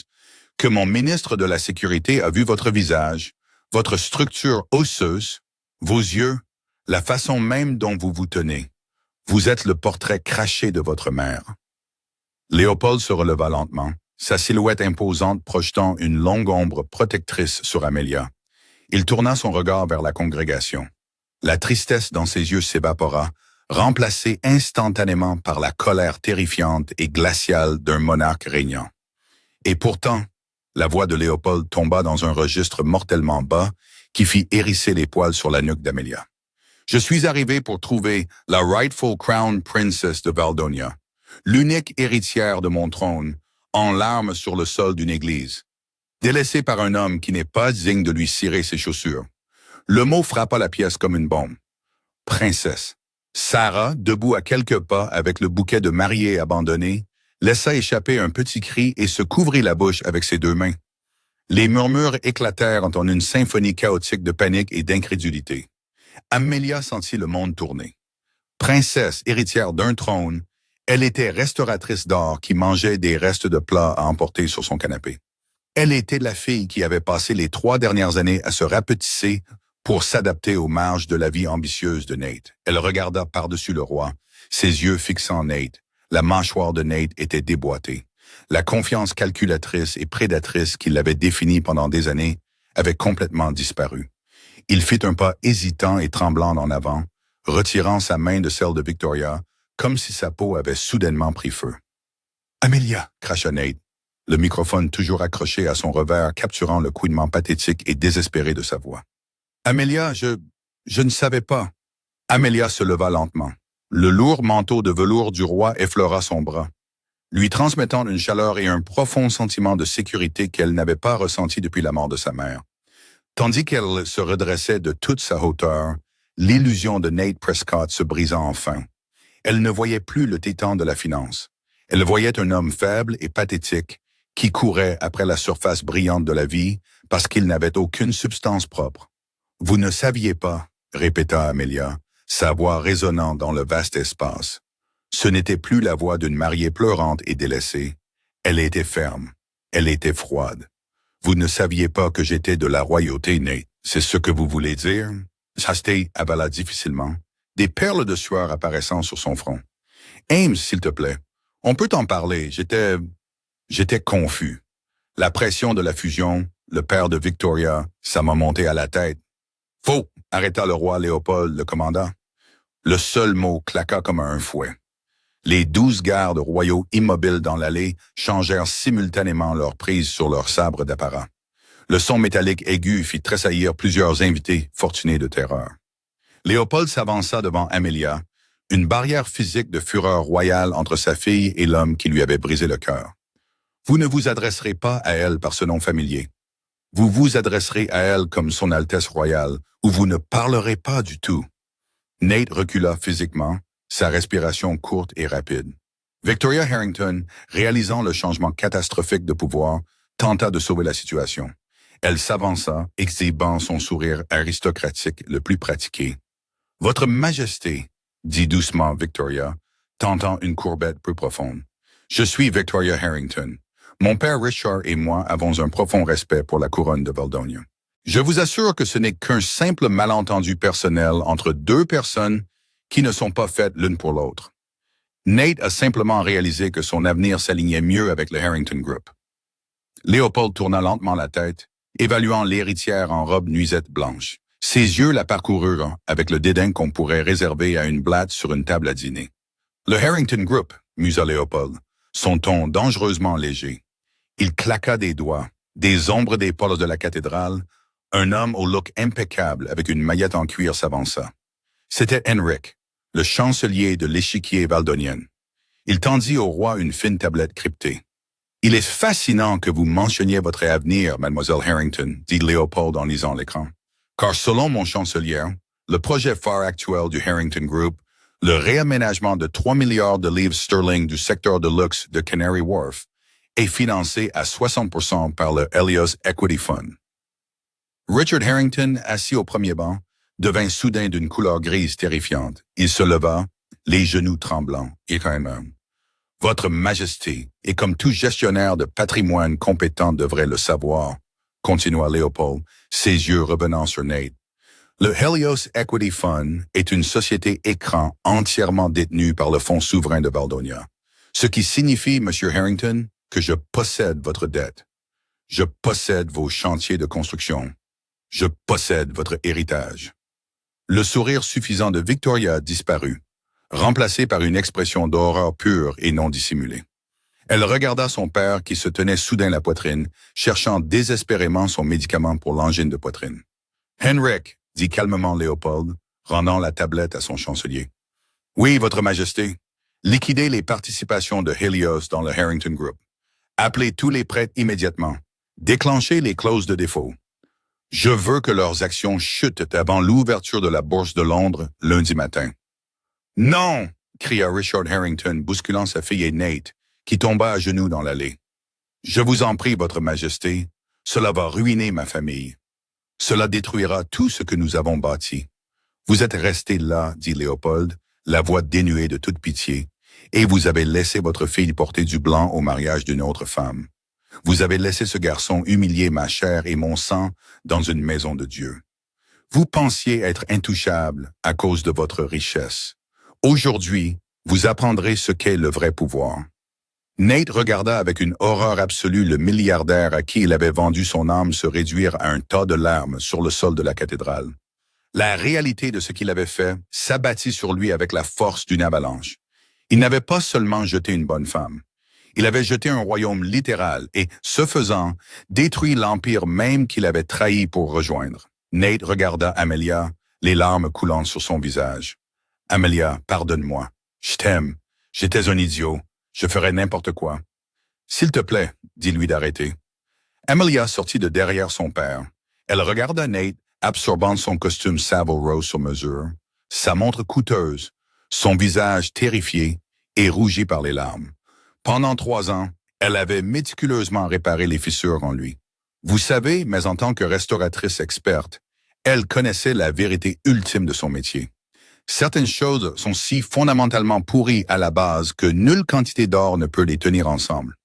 que mon ministre de la Sécurité a vu votre visage, votre structure osseuse, vos yeux, la façon même dont vous vous tenez. Vous êtes le portrait craché de votre mère. » Léopold se releva lentement, sa silhouette imposante projetant une longue ombre protectrice sur Amelia. Il tourna son regard vers la congrégation. La tristesse dans ses yeux s'évapora, remplacée instantanément par la colère terrifiante et glaciale d'un monarque régnant. Et pourtant, la voix de Léopold tomba dans un registre mortellement bas qui fit hérisser les poils sur la nuque d'Amelia. « Je suis arrivé pour trouver la rightful crown princess de Valdonia, l'unique héritière de mon trône, en larmes sur le sol d'une église, délaissée par un homme qui n'est pas digne de lui cirer ses chaussures. » Le mot frappa la pièce comme une bombe. « Princesse ». Sarah, debout à quelques pas avec le bouquet de mariés abandonnés, laissa échapper un petit cri et se couvrit la bouche avec ses 2 mains. Les murmures éclatèrent en une symphonie chaotique de panique et d'incrédulité. Amelia sentit le monde tourner. Princesse héritière d'un trône, elle était restauratrice d'or qui mangeait des restes de plats à emporter sur son canapé. Elle était la fille qui avait passé les 3 dernières années à se rapetisser pour s'adapter aux marges de la vie ambitieuse de Nate. Elle regarda par-dessus le roi, ses yeux fixant Nate. La mâchoire de Nate était déboîtée. La confiance calculatrice et prédatrice qui l'avait définie pendant des années avait complètement disparu. Il fit un pas hésitant et tremblant en avant, retirant sa main de celle de Victoria, comme si sa peau avait soudainement pris feu. « Amelia » cracha Nate, le microphone toujours accroché à son revers, capturant le couinement pathétique et désespéré de sa voix. « Amelia, je ne savais pas. » Amelia se leva lentement. Le lourd manteau de velours du roi effleura son bras, lui transmettant une chaleur et un profond sentiment de sécurité qu'elle n'avait pas ressenti depuis la mort de sa mère. Tandis qu'elle se redressait de toute sa hauteur, l'illusion de Nate Prescott se brisa enfin. Elle ne voyait plus le titan de la finance. Elle voyait un homme faible et pathétique qui courait après la surface brillante de la vie parce qu'il n'avait aucune substance propre. « Vous ne saviez pas » répéta Amelia, sa voix résonnant dans le vaste espace. Ce n'était plus la voix d'une mariée pleurante et délaissée. Elle était ferme. Elle était froide. « Vous ne saviez pas que j'étais de la royauté, Nate. C'est ce que vous voulez dire? » Chastey avala difficilement, des perles de sueur apparaissant sur son front. « Ames, s'il te plaît. On peut en parler. J'étais confus. La pression de la fusion, le père de Victoria, ça m'a monté à la tête. »« Faux !» arrêta le roi Léopold, le commandant. Le seul mot claqua comme un fouet. Les 12 gardes royaux immobiles dans l'allée changèrent simultanément leur prise sur leurs sabres d'apparat. Le son métallique aigu fit tressaillir plusieurs invités fortunés de terreur. Léopold s'avança devant Amelia, Une barrière physique de fureur royale entre sa fille et l'homme qui lui avait brisé le cœur. Vous ne vous adresserez pas à elle par ce nom familier. Vous vous adresserez à elle comme son Altesse royale, ou vous ne parlerez pas du tout. Nate recula physiquement, sa respiration courte et rapide. Victoria Harrington, réalisant le changement catastrophique de pouvoir, tenta de sauver la situation. Elle s'avança, exhibant son sourire aristocratique le plus pratiqué. « Votre Majesté », dit doucement Victoria, tentant une courbette peu profonde. « Je suis Victoria Harrington. Mon père Richard et moi avons un profond respect pour la couronne de Valdonia. Je vous assure que ce n'est qu'un simple malentendu personnel entre deux personnes qui ne sont pas faites l'une pour l'autre. » Nate a simplement réalisé que son avenir s'alignait mieux avec le Harrington Group. Léopold tourna lentement la tête, évaluant l'héritière en robe nuisette blanche. Ses yeux la parcoururent avec le dédain qu'on pourrait réserver à une blatte sur une table à dîner. « Le Harrington Group », musa Léopold, son ton dangereusement léger. Il claqua des doigts, des ombres des pôles de la cathédrale. Un homme au look impeccable avec une maillette en cuir s'avança. C'était Henrik, le chancelier de l'échiquier valdonien. Il tendit au roi une fine tablette cryptée. « Il est fascinant que vous mentionniez votre avenir, mademoiselle Harrington, dit Léopold en lisant l'écran. Car selon mon chancelier, le projet phare actuel du Harrington Group, le réaménagement de 3 milliards de livres sterling du secteur de luxe de Canary Wharf, est financé à 60% par le Helios Equity Fund. » Richard Harrington, assis au premier banc, devint soudain d'une couleur grise terrifiante. Il se leva, les genoux tremblants, et quand même. « Votre Majesté, et comme tout gestionnaire de patrimoine compétent devrait le savoir, » continua Léopold, ses yeux revenant sur Nate. « Le Helios Equity Fund est une société écran entièrement détenue par le Fonds souverain de Valdonia. Ce qui signifie, Monsieur Harrington, que je possède votre dette. Je possède vos chantiers de construction. Je possède votre héritage. » Le sourire suffisant de Victoria disparut, remplacé par une expression d'horreur pure et non dissimulée. Elle regarda son père qui se tenait soudain la poitrine, cherchant désespérément son médicament pour l'angine de poitrine. « Henrik, » dit calmement Léopold, rendant la tablette à son chancelier. « Oui, Votre Majesté. Liquidez les participations de Helios dans le Harrington Group. Appelez tous les prêtres immédiatement. Déclenchez les clauses de défaut. Je veux que leurs actions chutent avant l'ouverture de la Bourse de Londres lundi matin. »« Non !» cria Richard Harrington, bousculant sa fille et Nate, qui tomba à genoux dans l'allée. « Je vous en prie, Votre Majesté, cela va ruiner ma famille. Cela détruira tout ce que nous avons bâti. Vous êtes resté là, dit Léopold, la voix dénuée de toute pitié, et vous avez laissé votre fille porter du blanc au mariage d'une autre femme. Vous avez laissé ce garçon humilier ma chair et mon sang dans une maison de Dieu. Vous pensiez être intouchable à cause de votre richesse. Aujourd'hui, vous apprendrez ce qu'est le vrai pouvoir. » Nate regarda avec une horreur absolue le milliardaire à qui il avait vendu son âme se réduire à un tas de larmes sur le sol de la cathédrale. La réalité de ce qu'il avait fait s'abattit sur lui avec la force d'une avalanche. Il n'avait pas seulement jeté une bonne femme. Il avait jeté un royaume littéral et, ce faisant, détruit l'empire même qu'il avait trahi pour rejoindre. Nate regarda Amelia, les larmes coulant sur son visage. « Amelia, pardonne-moi. Je t'aime. J'étais un idiot. Je ferais n'importe quoi. »« S'il te plaît, dis-lui d'arrêter. » Amelia sortit de derrière son père. Elle regarda Nate, absorbant son costume Savile Row sur mesure, sa montre coûteuse, son visage terrifié et rougi par les larmes. Pendant 3 ans, elle avait méticuleusement réparé les fissures en lui. Vous savez, mais en tant que restauratrice experte, elle connaissait la vérité ultime de son métier. Certaines choses sont si fondamentalement pourries à la base que nulle quantité d'or ne peut les tenir ensemble.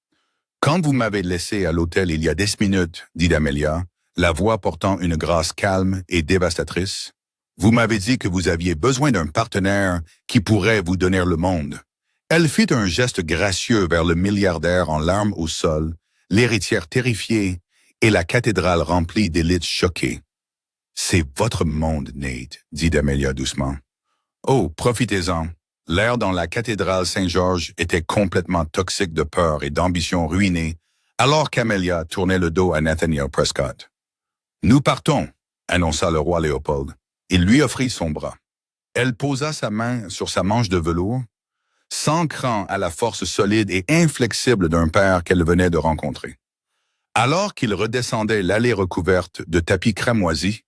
Quand vous m'avez laissé à l'hôtel il y a 10 minutes, dit Amelia, la voix portant une grâce calme et dévastatrice, vous m'avez dit que vous aviez besoin d'un partenaire qui pourrait vous donner le monde. Elle fit un geste gracieux vers le milliardaire en larmes au sol, l'héritière terrifiée et la cathédrale remplie d'élites choquées. « C'est votre monde, Nate, dit Amelia doucement. Oh, profitez-en. L'air dans la cathédrale Saint-Georges était complètement toxique de peur et d'ambition ruinée, alors qu'Amelia tournait le dos à Nathaniel Prescott. « Nous partons, » annonça le roi Léopold. Il lui offrit son bras. Elle posa sa main sur sa manche de velours, s'ancrant à la force solide et inflexible d'un père qu'elle venait de rencontrer. Alors qu'il redescendait l'allée recouverte de tapis cramoisis,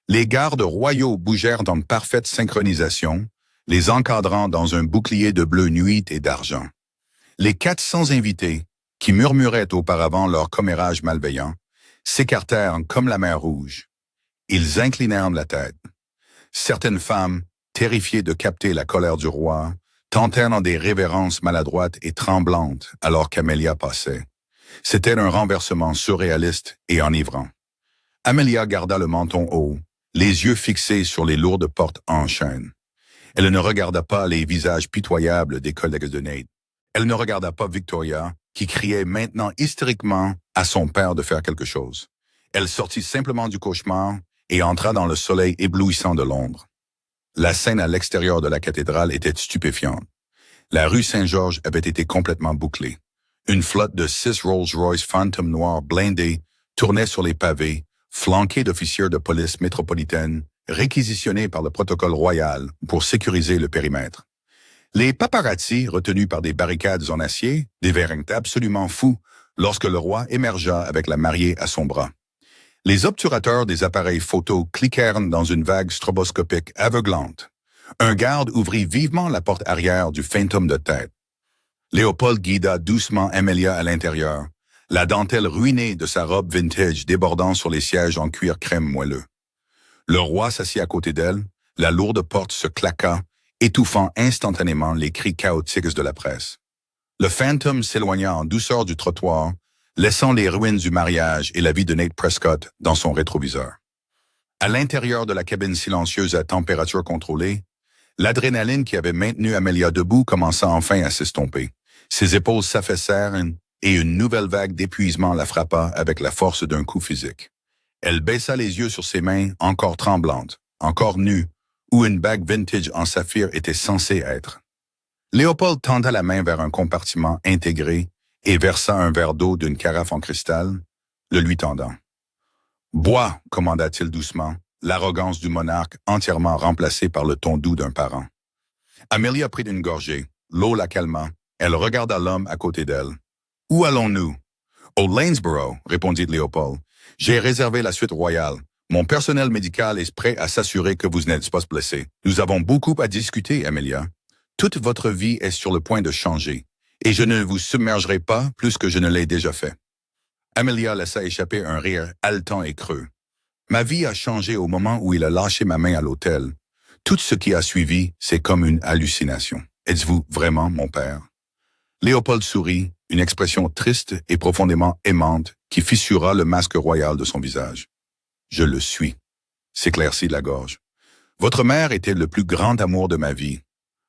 les gardes royaux bougèrent en parfaite synchronisation, les encadrant dans un bouclier de bleu nuit et d'argent. Les 400 invités, qui murmuraient auparavant leur commérage malveillant, s'écartèrent comme la mer Rouge. Ils inclinèrent la tête. Certaines femmes, terrifiées de capter la colère du roi, tentèrent dans des révérences maladroites et tremblantes alors qu'Amelia passait. C'était un renversement surréaliste et enivrant. Amelia garda le menton haut, les yeux fixés sur les lourdes portes en chêne. Elle ne regarda pas les visages pitoyables des collègues de Nate. Elle ne regarda pas Victoria, qui criait maintenant hystériquement à son père de faire quelque chose. Elle sortit simplement du cauchemar et entra dans le soleil éblouissant de Londres. La scène à l'extérieur de la cathédrale était stupéfiante. La rue Saint-Georges avait été complètement bouclée. Une flotte de 6 Rolls-Royce Phantom noirs blindés tournait sur les pavés, flanqués d'officiers de police métropolitaine, réquisitionnés par le protocole royal pour sécuriser le périmètre. Les paparazzis, retenus par des barricades en acier, devinrent absolument fous lorsque le roi émergea avec la mariée à son bras. Les obturateurs des appareils photo cliquèrent dans une vague stroboscopique aveuglante. Un garde ouvrit vivement la porte arrière du fantôme de tête. Léopold guida doucement Amelia à l'intérieur, la dentelle ruinée de sa robe vintage débordant sur les sièges en cuir crème moelleux. Le roi s'assit à côté d'elle, la lourde porte se claqua, étouffant instantanément les cris chaotiques de la presse. Le fantôme s'éloigna en douceur du trottoir, laissant les ruines du mariage et la vie de Nate Prescott dans son rétroviseur. À l'intérieur de la cabine silencieuse à température contrôlée, l'adrénaline qui avait maintenu Amelia debout commença enfin à s'estomper. Ses épaules s'affaissèrent et une nouvelle vague d'épuisement la frappa avec la force d'un coup physique. Elle baissa les yeux sur ses mains encore tremblantes, encore nues, où une bague vintage en saphir était censée être. Léopold tenda la main vers un compartiment intégré et versa un verre d'eau d'une carafe en cristal, le lui tendant. « Bois », commanda-t-il doucement, l'arrogance du monarque entièrement remplacée par le ton doux d'un parent. Amelia prit une gorgée, l'eau la calma, elle regarda l'homme à côté d'elle. « Où allons-nous ?»« Au Lanesborough », répondit Léopold. « J'ai réservé la suite royale. Mon personnel médical est prêt à s'assurer que vous n'êtes pas blessé. Nous avons beaucoup à discuter, Amelia. Toute votre vie est sur le point de changer, et je ne vous submergerai pas plus que je ne l'ai déjà fait. » Amelia laissa échapper un rire haletant et creux. « Ma vie a changé au moment où il a lâché ma main à l'autel. Tout ce qui a suivi, c'est comme une hallucination. Êtes-vous vraiment mon père? » Léopold sourit, une expression triste et profondément aimante qui fissura le masque royal de son visage. « Je le suis, » s'éclaircit la gorge. « Votre mère était le plus grand amour de ma vie.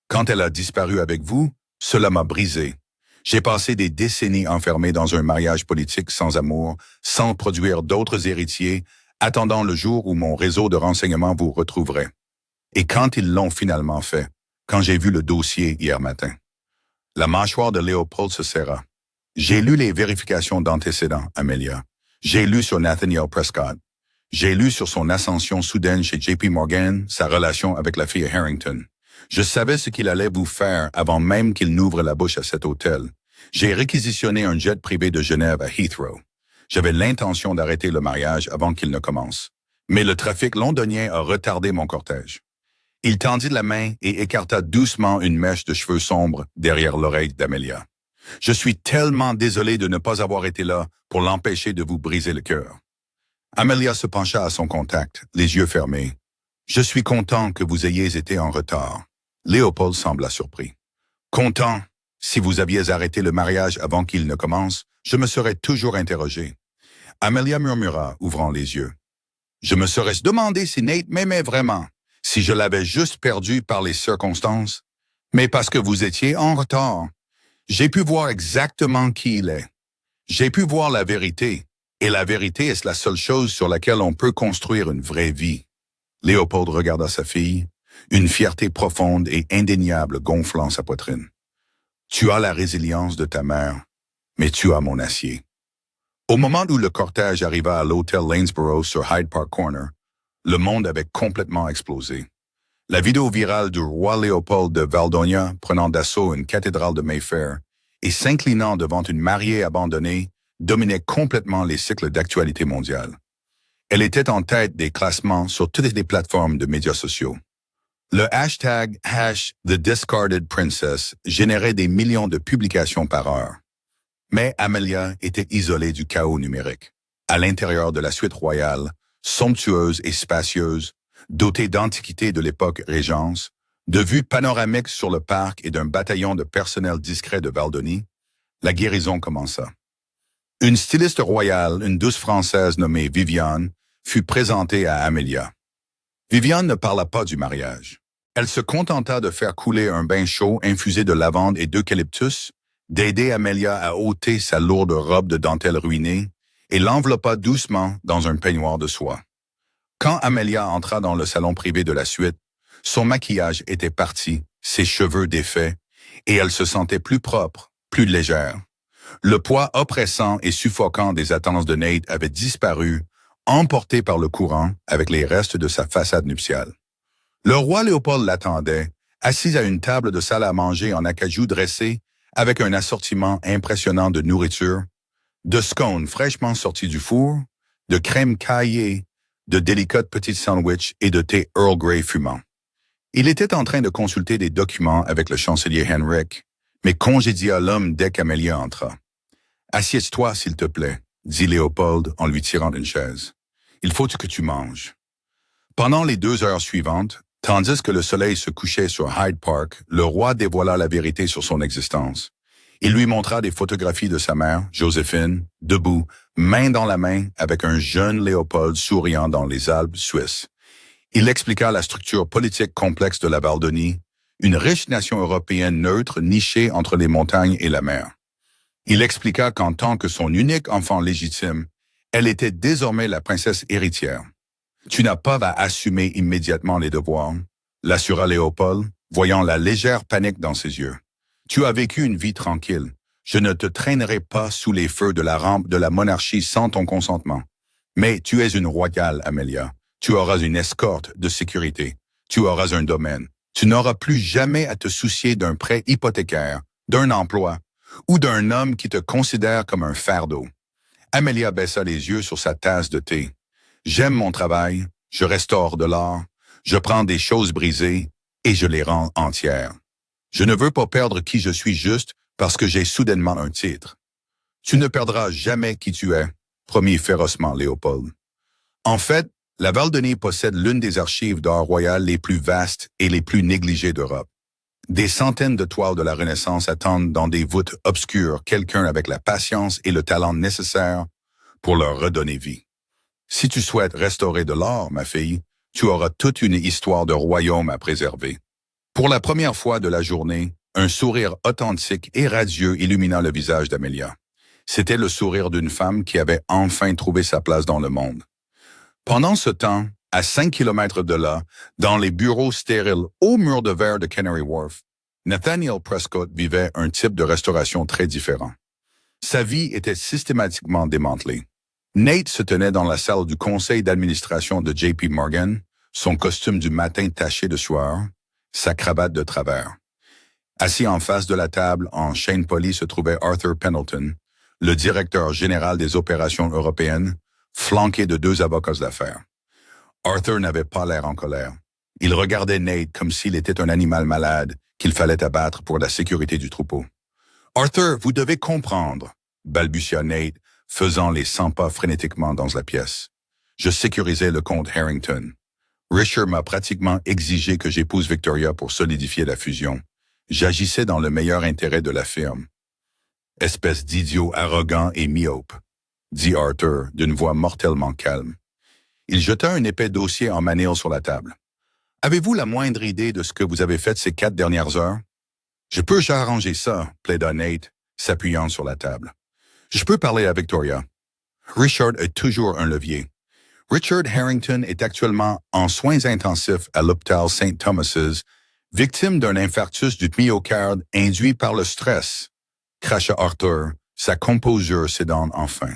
Quand elle a disparu avec vous, cela m'a brisé. J'ai passé des décennies enfermé dans un mariage politique sans amour, sans produire d'autres héritiers, attendant le jour où mon réseau de renseignements vous retrouverait. Et quand ils l'ont finalement fait, quand j'ai vu le dossier hier matin. » La mâchoire de Léopold se serra. « J'ai lu les vérifications d'antécédents, Amelia. J'ai lu sur Nathaniel Prescott. J'ai lu sur son ascension soudaine chez JP Morgan, sa relation avec la fille Harrington. Je savais ce qu'il allait vous faire avant même qu'il n'ouvre la bouche à cet hôtel. J'ai réquisitionné un jet privé de Genève à Heathrow. J'avais l'intention d'arrêter le mariage avant qu'il ne commence. Mais le trafic londonien a retardé mon cortège. » Il tendit la main et écarta doucement une mèche de cheveux sombres derrière l'oreille d'Amelia. « Je suis tellement désolé de ne pas avoir été là pour l'empêcher de vous briser le cœur. » Amelia se pencha à son contact, les yeux fermés. « Je suis content que vous ayez été en retard. » Léopold sembla surpris. « Content? Si vous aviez arrêté le mariage avant qu'il ne commence, je me serais toujours interrogé. » Amelia murmura, ouvrant les yeux. « Je me serais demandé si Nate m'aimait vraiment. Si je l'avais juste perdu par les circonstances, mais parce que vous étiez en retard. J'ai pu voir exactement qui il est. J'ai pu voir la vérité, et la vérité est la seule chose sur laquelle on peut construire une vraie vie. » Léopold regarda sa fille, une fierté profonde et indéniable gonflant sa poitrine. « Tu as la résilience de ta mère, mais tu as mon acier. » Au moment où le cortège arriva à l'hôtel Lanesborough sur Hyde Park Corner, le monde avait complètement explosé. La vidéo virale du roi Léopold de Valdonia prenant d'assaut une cathédrale de Mayfair et s'inclinant devant une mariée abandonnée dominait complètement les cycles d'actualité mondiale. Elle était en tête des classements sur toutes les plateformes de médias sociaux. Le hashtag #TheDiscardedPrincess générait des millions de publications par heure. Mais Amelia était isolée du chaos numérique. À l'intérieur de la suite royale, somptueuse et spacieuse, dotée d'antiquités de l'époque Régence, de vues panoramiques sur le parc et d'un bataillon de personnel discret de Valdonie, la guérison commença. Une styliste royale, une douce Française nommée Viviane, fut présentée à Amelia. Viviane ne parla pas du mariage. Elle se contenta de faire couler un bain chaud infusé de lavande et d'eucalyptus, d'aider Amelia à ôter sa lourde robe de dentelle ruinée et l'enveloppa doucement dans un peignoir de soie. Quand Amelia entra dans le salon privé de la suite, son maquillage était parti, ses cheveux défaits, et elle se sentait plus propre, plus légère. Le poids oppressant et suffocant des attenances de Nate avait disparu, emporté par le courant avec les restes de sa façade nuptiale. Le roi Léopold l'attendait, assis à une table de salle à manger en acajou dressée, avec un assortiment impressionnant de nourriture, de scones fraîchement sortis du four, de crème caillée, de délicates petites sandwichs et de thé Earl Grey fumant. Il était en train de consulter des documents avec le chancelier Henrik, mais congédia l'homme dès qu'Amelia entra. « Assieds-toi, s'il te plaît », dit Léopold en lui tirant une chaise. « Il faut que tu manges. » Pendant les 2 heures suivantes, tandis que le soleil se couchait sur Hyde Park, le roi dévoila la vérité sur son existence. Il lui montra des photographies de sa mère, Joséphine, debout, main dans la main, avec un jeune Léopold souriant dans les Alpes suisses. Il expliqua la structure politique complexe de la Valdonie, une riche nation européenne neutre nichée entre les montagnes et la mer. Il expliqua qu'en tant que son unique enfant légitime, elle était désormais la princesse héritière. « Tu n'as pas à assumer immédiatement les devoirs », l'assura Léopold, voyant la légère panique dans ses yeux. « Tu as vécu une vie tranquille. Je ne te traînerai pas sous les feux de la rampe de la monarchie sans ton consentement. Mais tu es une royale, Amelia. Tu auras une escorte de sécurité. Tu auras un domaine. Tu n'auras plus jamais à te soucier d'un prêt hypothécaire, d'un emploi ou d'un homme qui te considère comme un fardeau. » Amelia baissa les yeux sur sa tasse de thé. « J'aime mon travail, je restaure de l'art, je prends des choses brisées et je les rends entières. Je ne veux pas perdre qui je suis juste parce que j'ai soudainement un titre. Tu ne perdras jamais qui tu es, » promit férocement Léopold. En fait, la Valdonie possède l'une des archives d'art royal les plus vastes et les plus négligées d'Europe. Des centaines de toiles de la Renaissance attendent dans des voûtes obscures quelqu'un avec la patience et le talent nécessaires pour leur redonner vie. Si tu souhaites restaurer de l'art, ma fille, tu auras toute une histoire de royaume à préserver. Pour la première fois de la journée, un sourire authentique et radieux illumina le visage d'Amelia. C'était le sourire d'une femme qui avait enfin trouvé sa place dans le monde. Pendant ce temps, à 5 kilomètres de là, dans les bureaux stériles aux murs de verre de Canary Wharf, Nathaniel Prescott vivait un type de restauration très différent. Sa vie était systématiquement démantelée. Nate se tenait dans la salle du conseil d'administration de JP Morgan, son costume du matin taché de sueur, sa cravate de travers. Assis en face de la table, en chaîne polie, se trouvait Arthur Pendleton, le directeur général des opérations européennes, flanqué de 2 avocats d'affaires. Arthur n'avait pas l'air en colère. Il regardait Nate comme s'il était un animal malade qu'il fallait abattre pour la sécurité du troupeau. « Arthur, vous devez comprendre », balbutia Nate, faisant les 100 pas frénétiquement dans la pièce. Je sécurisais le comte Harrington. Richard m'a pratiquement exigé que j'épouse Victoria pour solidifier la fusion. J'agissais dans le meilleur intérêt de la firme. « Espèce d'idiot arrogant et myope », dit Arthur d'une voix mortellement calme. Il jeta un épais dossier en manille sur la table. « Avez-vous la moindre idée de ce que vous avez fait ces 4 dernières heures? »« Je peux arranger ça, » plaida Nate, s'appuyant sur la table. « Je peux parler à Victoria. » Richard est toujours un levier. Richard Harrington est actuellement en soins intensifs à l'hôpital St. Thomas's, victime d'un infarctus du myocarde induit par le stress, cracha Arthur, sa composure cédant enfin.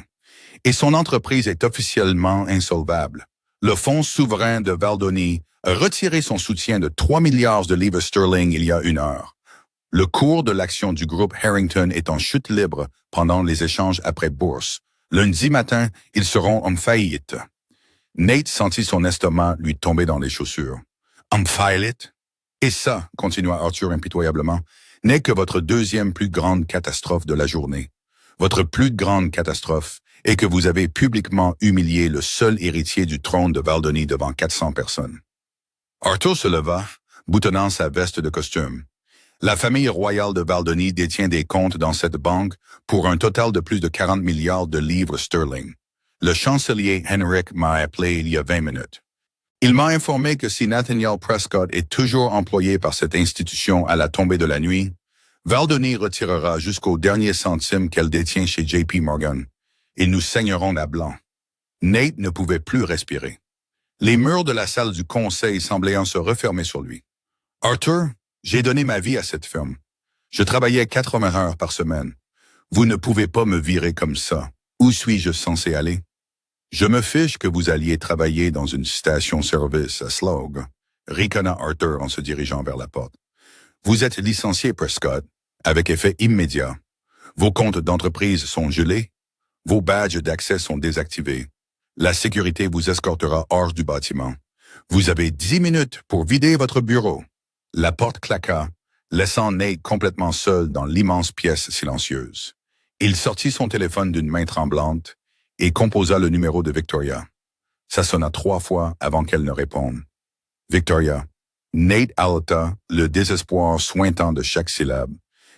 Et son entreprise est officiellement insolvable. Le Fonds souverain de Valdoni a retiré son soutien de 3 milliards de livres sterling il y a 1 heure. Le cours de l'action du groupe Harrington est en chute libre pendant les échanges après bourse. Lundi matin, ils seront en faillite. Nate sentit son estomac lui tomber dans les chaussures. En faillite? Et ça, continua Arthur impitoyablement, n'est que votre deuxième plus grande catastrophe de la journée. Votre plus grande catastrophe est que vous avez publiquement humilié le seul héritier du trône de Valdoni devant 400 personnes. Arthur se leva, boutonnant sa veste de costume. La famille royale de Valdoni détient des comptes dans cette banque pour un total de plus de 40 milliards de livres sterling. Le chancelier Henrik m'a appelé il y a 20 minutes. Il m'a informé que si Nathaniel Prescott est toujours employé par cette institution à la tombée de la nuit, Valdoni retirera jusqu'au dernier centime qu'elle détient chez JP Morgan, et nous saignerons à blanc. Nate ne pouvait plus respirer. Les murs de la salle du conseil semblaient se refermer sur lui. Arthur, j'ai donné ma vie à cette firme. Je travaillais 80 heures par semaine. Vous ne pouvez pas me virer comme ça. Où suis-je censé aller? Je me fiche que vous alliez travailler dans une station-service à Slough, ricana Arthur en se dirigeant vers la porte. Vous êtes licencié, Prescott, avec effet immédiat. Vos comptes d'entreprise sont gelés. Vos badges d'accès sont désactivés. La sécurité vous escortera hors du bâtiment. Vous avez 10 minutes pour vider votre bureau. La porte claqua, laissant Nate complètement seul dans l'immense pièce silencieuse. Il sortit son téléphone d'une main tremblante et composa le numéro de Victoria. Ça sonna 3 fois avant qu'elle ne réponde. Victoria. Nate haleta, le désespoir suintant de chaque syllabe.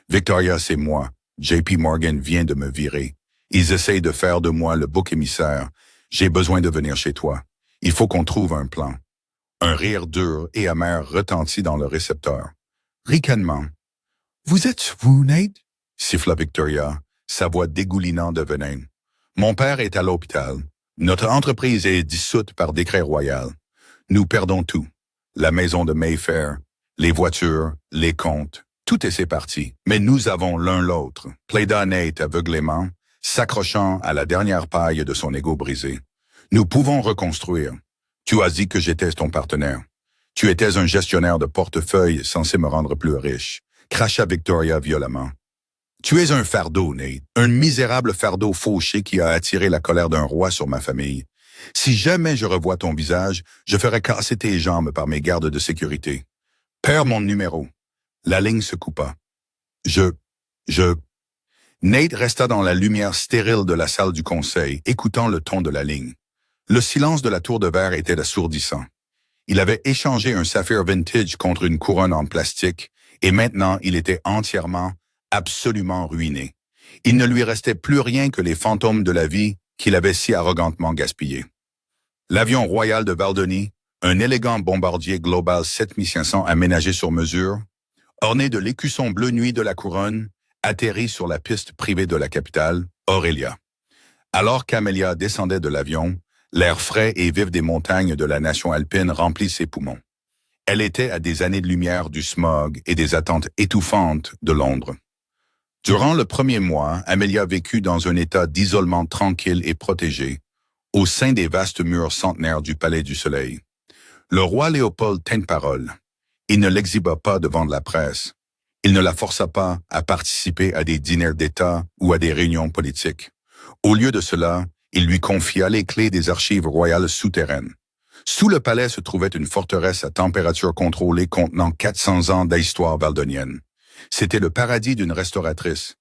Victoria, c'est moi. JP Morgan vient de me virer. Ils essayent de faire de moi le bouc émissaire. J'ai besoin de venir chez toi. Il faut qu'on trouve un plan. Un rire dur et amer retentit dans le récepteur. Ricanement. Vous êtes vous, Nate? Siffla Victoria, sa voix dégoulinant de venin. Mon père est à l'hôpital. Notre entreprise est dissoute par décret royal. Nous perdons tout. La maison de Mayfair, les voitures, les comptes, tout est séparti. Mais nous avons l'un l'autre. Plaida Nate aveuglément, s'accrochant à la dernière paille de son ego brisé. Nous pouvons reconstruire. Tu as dit que j'étais ton partenaire. Tu étais un gestionnaire de portefeuille censé me rendre plus riche, cracha Victoria violemment. Tu es un fardeau, Nate, un misérable fardeau fauché qui a attiré la colère d'un roi sur ma famille. Si jamais je revois ton visage, je ferai casser tes jambes par mes gardes de sécurité. Perds mon numéro. La ligne se coupa. Nate resta dans la lumière stérile de la salle du conseil, écoutant le ton de la ligne. Le silence de la tour de verre était assourdissant. Il avait échangé un saphir vintage contre une couronne en plastique, et maintenant il était entièrement, absolument ruiné. Il ne lui restait plus rien que les fantômes de la vie qu'il avait si arrogantement gaspillés. L'avion royal de Valdoni, un élégant bombardier Global 7500 aménagé sur mesure, orné de l'écusson bleu nuit de la couronne, atterrit sur la piste privée de la capitale, Aurélia. Alors qu'Amelia descendait de l'avion, l'air frais et vif des montagnes de la nation alpine remplit ses poumons. Elle était à des années-lumière du smog et des attentes étouffantes de Londres. Durant le premier mois, Amelia vécut dans un état d'isolement tranquille et protégé, au sein des vastes murs centenaires du Palais du Soleil. Le roi Léopold tint parole. Il ne l'exhiba pas devant la presse. Il ne la força pas à participer à des dîners d'État ou à des réunions politiques. Au lieu de cela, il lui confia les clés des archives royales souterraines. Sous le palais se trouvait une forteresse à température contrôlée contenant 400 ans d'histoire valdonienne. C'était le paradis d'une restauratrice.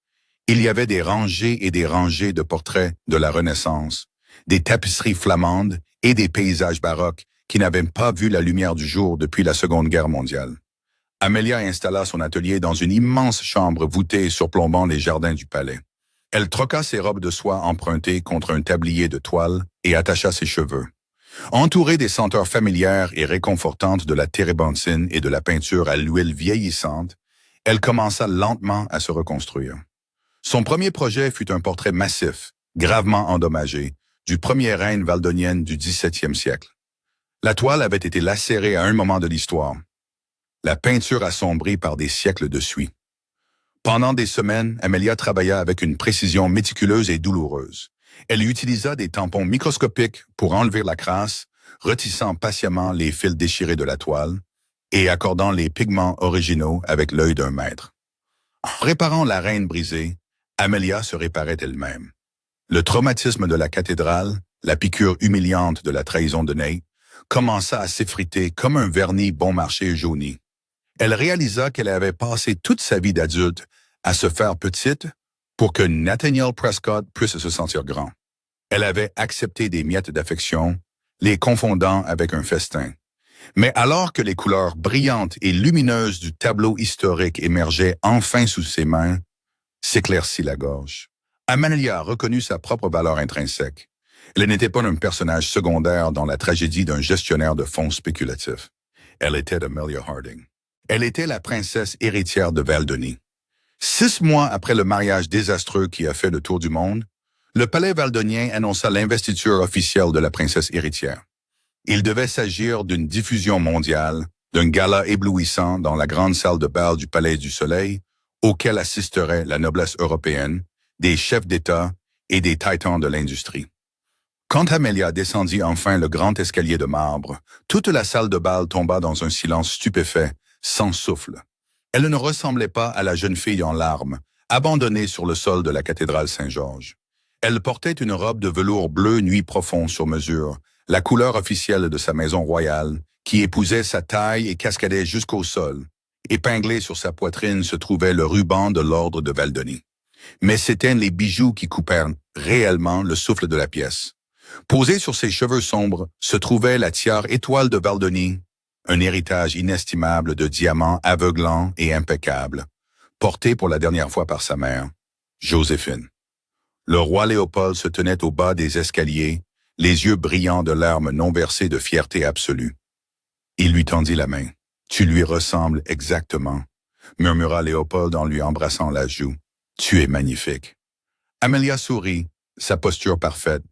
Il y avait des rangées et des rangées de portraits de la Renaissance, des tapisseries flamandes et des paysages baroques qui n'avaient pas vu la lumière du jour depuis la Seconde Guerre mondiale. Amelia installa son atelier dans une immense chambre voûtée surplombant les jardins du palais. Elle troqua ses robes de soie empruntées contre un tablier de toile et attacha ses cheveux. Entourée des senteurs familières et réconfortantes de la térébenthine et de la peinture à l'huile vieillissante, elle commença lentement à se reconstruire. Son premier projet fut un portrait massif, gravement endommagé, du premier reine valdonienne du XVIIe siècle. La toile avait été lacérée à un moment de l'histoire. La peinture assombrie par des siècles de suie. Pendant des semaines, Amelia travailla avec une précision méticuleuse et douloureuse. Elle utilisa des tampons microscopiques pour enlever la crasse, retissant patiemment les fils déchirés de la toile et accordant les pigments originaux avec l'œil d'un maître. En réparant la reine brisée, Amelia se réparait elle-même. Le traumatisme de la cathédrale, la piqûre humiliante de la trahison de Nate, commença à s'effriter comme un vernis bon marché jauni. Elle réalisa qu'elle avait passé toute sa vie d'adulte à se faire petite pour que Nathaniel Prescott puisse se sentir grand. Elle avait accepté des miettes d'affection, les confondant avec un festin. Mais alors que les couleurs brillantes et lumineuses du tableau historique émergeaient enfin sous ses mains, s'éclaircit la gorge. Amelia reconnut sa propre valeur intrinsèque. Elle n'était pas un personnage secondaire dans la tragédie d'un gestionnaire de fonds spéculatifs. Elle était Amelia Harding. Elle était la princesse héritière de Valdonie. 6 mois après le mariage désastreux qui a fait le tour du monde, le palais valdonien annonça l'investiture officielle de la princesse héritière. Il devait s'agir d'une diffusion mondiale, d'un gala éblouissant dans la grande salle de bal du Palais du Soleil, auquel assisterait la noblesse européenne, des chefs d'État et des titans de l'industrie. Quand Amelia descendit enfin le grand escalier de marbre, toute la salle de bal tomba dans un silence stupéfait, sans souffle. Elle ne ressemblait pas à la jeune fille en larmes, abandonnée sur le sol de la cathédrale Saint-Georges. Elle portait une robe de velours bleu nuit profond sur mesure, la couleur officielle de sa maison royale, qui épousait sa taille et cascadait jusqu'au sol. Épinglé sur sa poitrine se trouvait le ruban de l'ordre de Valdonie. Mais c'étaient les bijoux qui coupèrent réellement le souffle de la pièce. Posée sur ses cheveux sombres se trouvait la tiare étoile de Valdonie, un héritage inestimable de diamants aveuglants et impeccables, porté pour la dernière fois par sa mère, Joséphine. Le roi Léopold se tenait au bas des escaliers, les yeux brillants de larmes non versées de fierté absolue. Il lui tendit la main. « Tu lui ressembles exactement », murmura Léopold en lui embrassant la joue. « Tu es magnifique. » Amelia sourit, sa posture parfaite.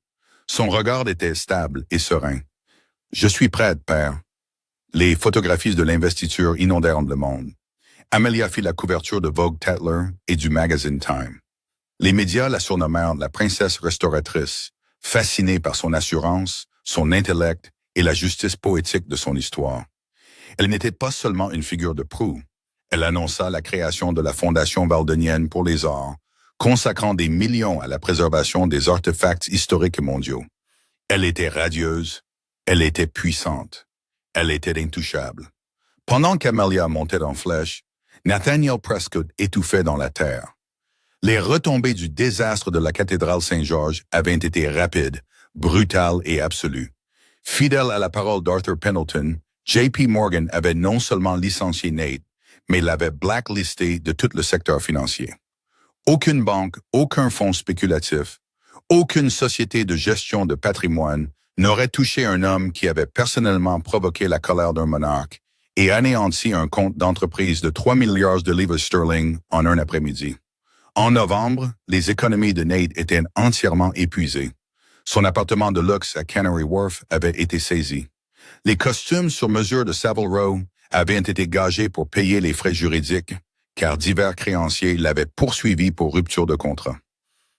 Son regard était stable et serein. « Je suis prête, père. » Les photographies de l'investiture inondèrent le monde. Amelia fit la couverture de Vogue Tatler et du magazine Time. Les médias la surnommèrent la princesse restauratrice, fascinée par son assurance, son intellect et la justice poétique de son histoire. Elle n'était pas seulement une figure de proue. Elle annonça la création de la Fondation valdonienne pour les arts, consacrant des millions à la préservation des artefacts historiques mondiaux. Elle était radieuse, elle était puissante, elle était intouchable. Pendant qu'Amelia montait en flèche, Nathaniel Prescott étouffait dans la terre. Les retombées du désastre de la cathédrale Saint-Georges avaient été rapides, brutales et absolues. Fidèle à la parole d'Arthur Pendleton, J.P. Morgan avait non seulement licencié Nate, mais l'avait blacklisté de tout le secteur financier. Aucune banque, aucun fonds spéculatif, aucune société de gestion de patrimoine n'aurait touché un homme qui avait personnellement provoqué la colère d'un monarque et anéanti un compte d'entreprise de 3 milliards de livres sterling en un après-midi. En novembre, les économies de Nate étaient entièrement épuisées. Son appartement de luxe à Canary Wharf avait été saisi. Les costumes sur mesure de Savile Row avaient été gagés pour payer les frais juridiques, car divers créanciers l'avaient poursuivi pour rupture de contrat.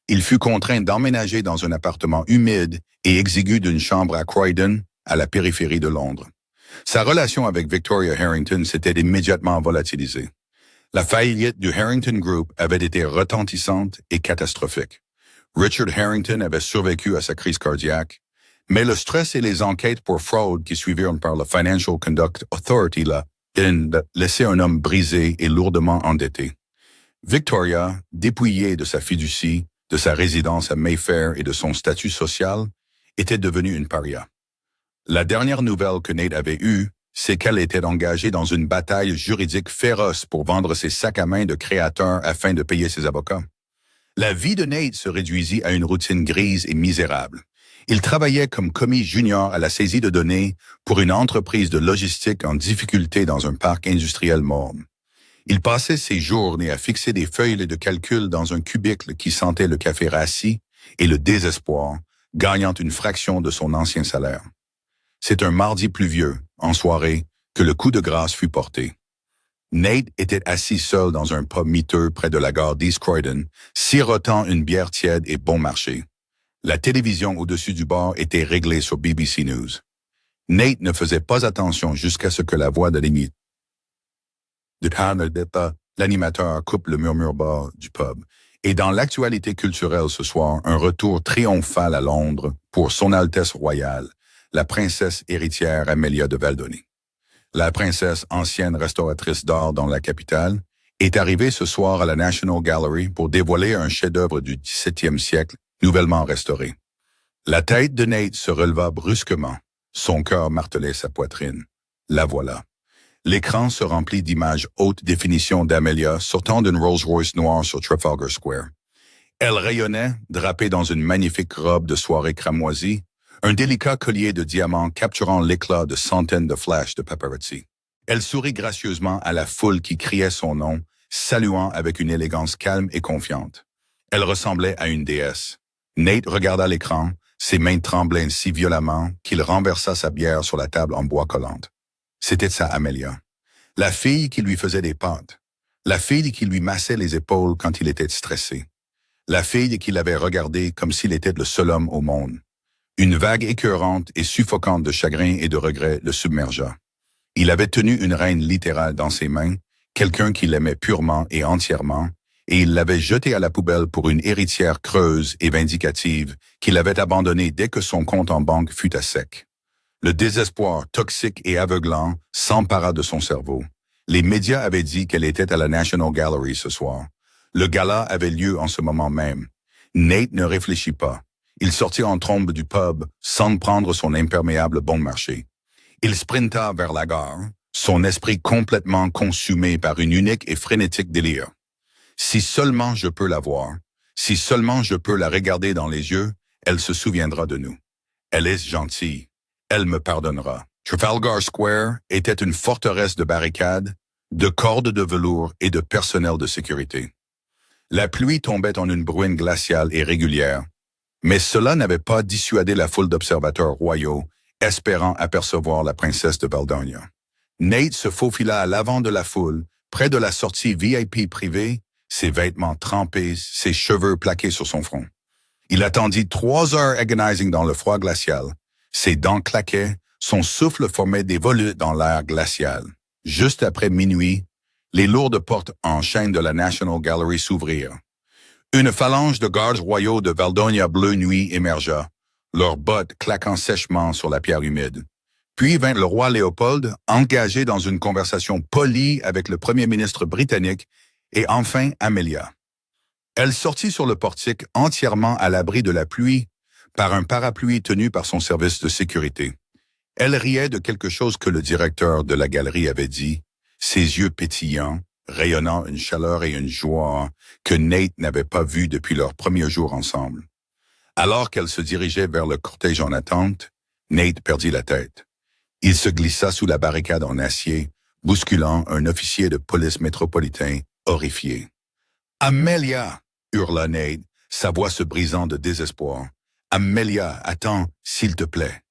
Il fut contraint d'emménager dans un appartement humide et exigu d'une chambre à Croydon, à la périphérie de Londres. Sa relation avec Victoria Harrington s'était immédiatement volatilisée. La faillite du Harrington Group avait été retentissante et catastrophique. Richard Harrington avait survécu à sa crise cardiaque, mais le stress et les enquêtes pour fraude qui suivirent par le Financial Conduct Authority laissaient un homme brisé et lourdement endetté. Victoria, dépouillée de sa fiducie, de sa résidence à Mayfair et de son statut social, était devenue une paria. La dernière nouvelle que Nate avait eue, c'est qu'elle était engagée dans une bataille juridique féroce pour vendre ses sacs à main de créateurs afin de payer ses avocats. La vie de Nate se réduisit à une routine grise et misérable. Il travaillait comme commis junior à la saisie de données pour une entreprise de logistique en difficulté dans un parc industriel morne. Il passait ses journées à fixer des feuilles de calcul dans un cubicle qui sentait le café rassis et le désespoir, gagnant une fraction de son ancien salaire. C'est un mardi pluvieux, en soirée, que le coup de grâce fut porté. Nate était assis seul dans un pub miteux près de la gare d'East Croydon, sirotant une bière tiède et bon marché. La télévision au-dessus du bar était réglée sur BBC News. Nate ne faisait pas attention jusqu'à ce que la voix de l'animateur coupe le murmure bas du pub. Et dans l'actualité culturelle ce soir, un retour triomphal à Londres pour Son Altesse Royale, la princesse héritière Amelia de Valdonie. La princesse, ancienne restauratrice d'art dans la capitale, est arrivée ce soir à la National Gallery pour dévoiler un chef-d'œuvre du XVIIe siècle, nouvellement restauré. La tête de Nate se releva brusquement. Son cœur martelait sa poitrine. La voilà. L'écran se remplit d'images haute définition d'Amelia sortant d'une Rolls-Royce noire sur Trafalgar Square. Elle rayonnait, drapée dans une magnifique robe de soirée cramoisie, un délicat collier de diamants capturant l'éclat de centaines de flashs de paparazzi. Elle sourit gracieusement à la foule qui criait son nom, saluant avec une élégance calme et confiante. Elle ressemblait à une déesse. Nate regarda l'écran, ses mains tremblaient si violemment qu'il renversa sa bière sur la table en bois collante. C'était sa Amelia. La fille qui lui faisait des pâtes. La fille qui lui massait les épaules quand il était stressé. La fille qui l'avait regardé comme s'il était le seul homme au monde. Une vague écœurante et suffocante de chagrin et de regret le submergea. Il avait tenu une reine littérale dans ses mains, quelqu'un qui l'aimait purement et entièrement, et il l'avait jetée à la poubelle pour une héritière creuse et vindicative qu'il avait abandonnée dès que son compte en banque fut à sec. Le désespoir toxique et aveuglant s'empara de son cerveau. Les médias avaient dit qu'elle était à la National Gallery ce soir. Le gala avait lieu en ce moment même. Nate ne réfléchit pas. Il sortit en trombe du pub sans prendre son imperméable bon marché. Il sprinta vers la gare, son esprit complètement consumé par une unique et frénétique délire. Si seulement je peux la voir, si seulement je peux la regarder dans les yeux, elle se souviendra de nous. Elle est gentille. Elle me pardonnera. Trafalgar Square était une forteresse de barricades, de cordes de velours et de personnel de sécurité. La pluie tombait en une bruine glaciale et régulière, mais cela n'avait pas dissuadé la foule d'observateurs royaux, espérant apercevoir la princesse de Valdonia. Nate se faufila à l'avant de la foule, près de la sortie VIP privée, ses vêtements trempés, ses cheveux plaqués sur son front. Il attendit 3 heures agonizing dans le froid glacial. Ses dents claquaient, son souffle formait des volutes dans l'air glacial. Juste après minuit, les lourdes portes en chaîne de la National Gallery s'ouvrirent. Une phalange de gardes royaux de Valdonia Bleu Nuit émergea, leurs bottes claquant sèchement sur la pierre humide. Puis vint le roi Léopold, engagé dans une conversation polie avec le premier ministre britannique, et enfin Amelia. Elle sortit sur le portique entièrement à l'abri de la pluie, par un parapluie tenu par son service de sécurité. Elle riait de quelque chose que le directeur de la galerie avait dit, ses yeux pétillants, rayonnant une chaleur et une joie que Nate n'avait pas vues depuis leur premier jour ensemble. Alors qu'elle se dirigeait vers le cortège en attente, Nate perdit la tête. Il se glissa sous la barricade en acier, bousculant un officier de police métropolitain horrifié. « Amelia !» hurla Nate, sa voix se brisant de désespoir. « Amelia, attends, s'il te plaît. »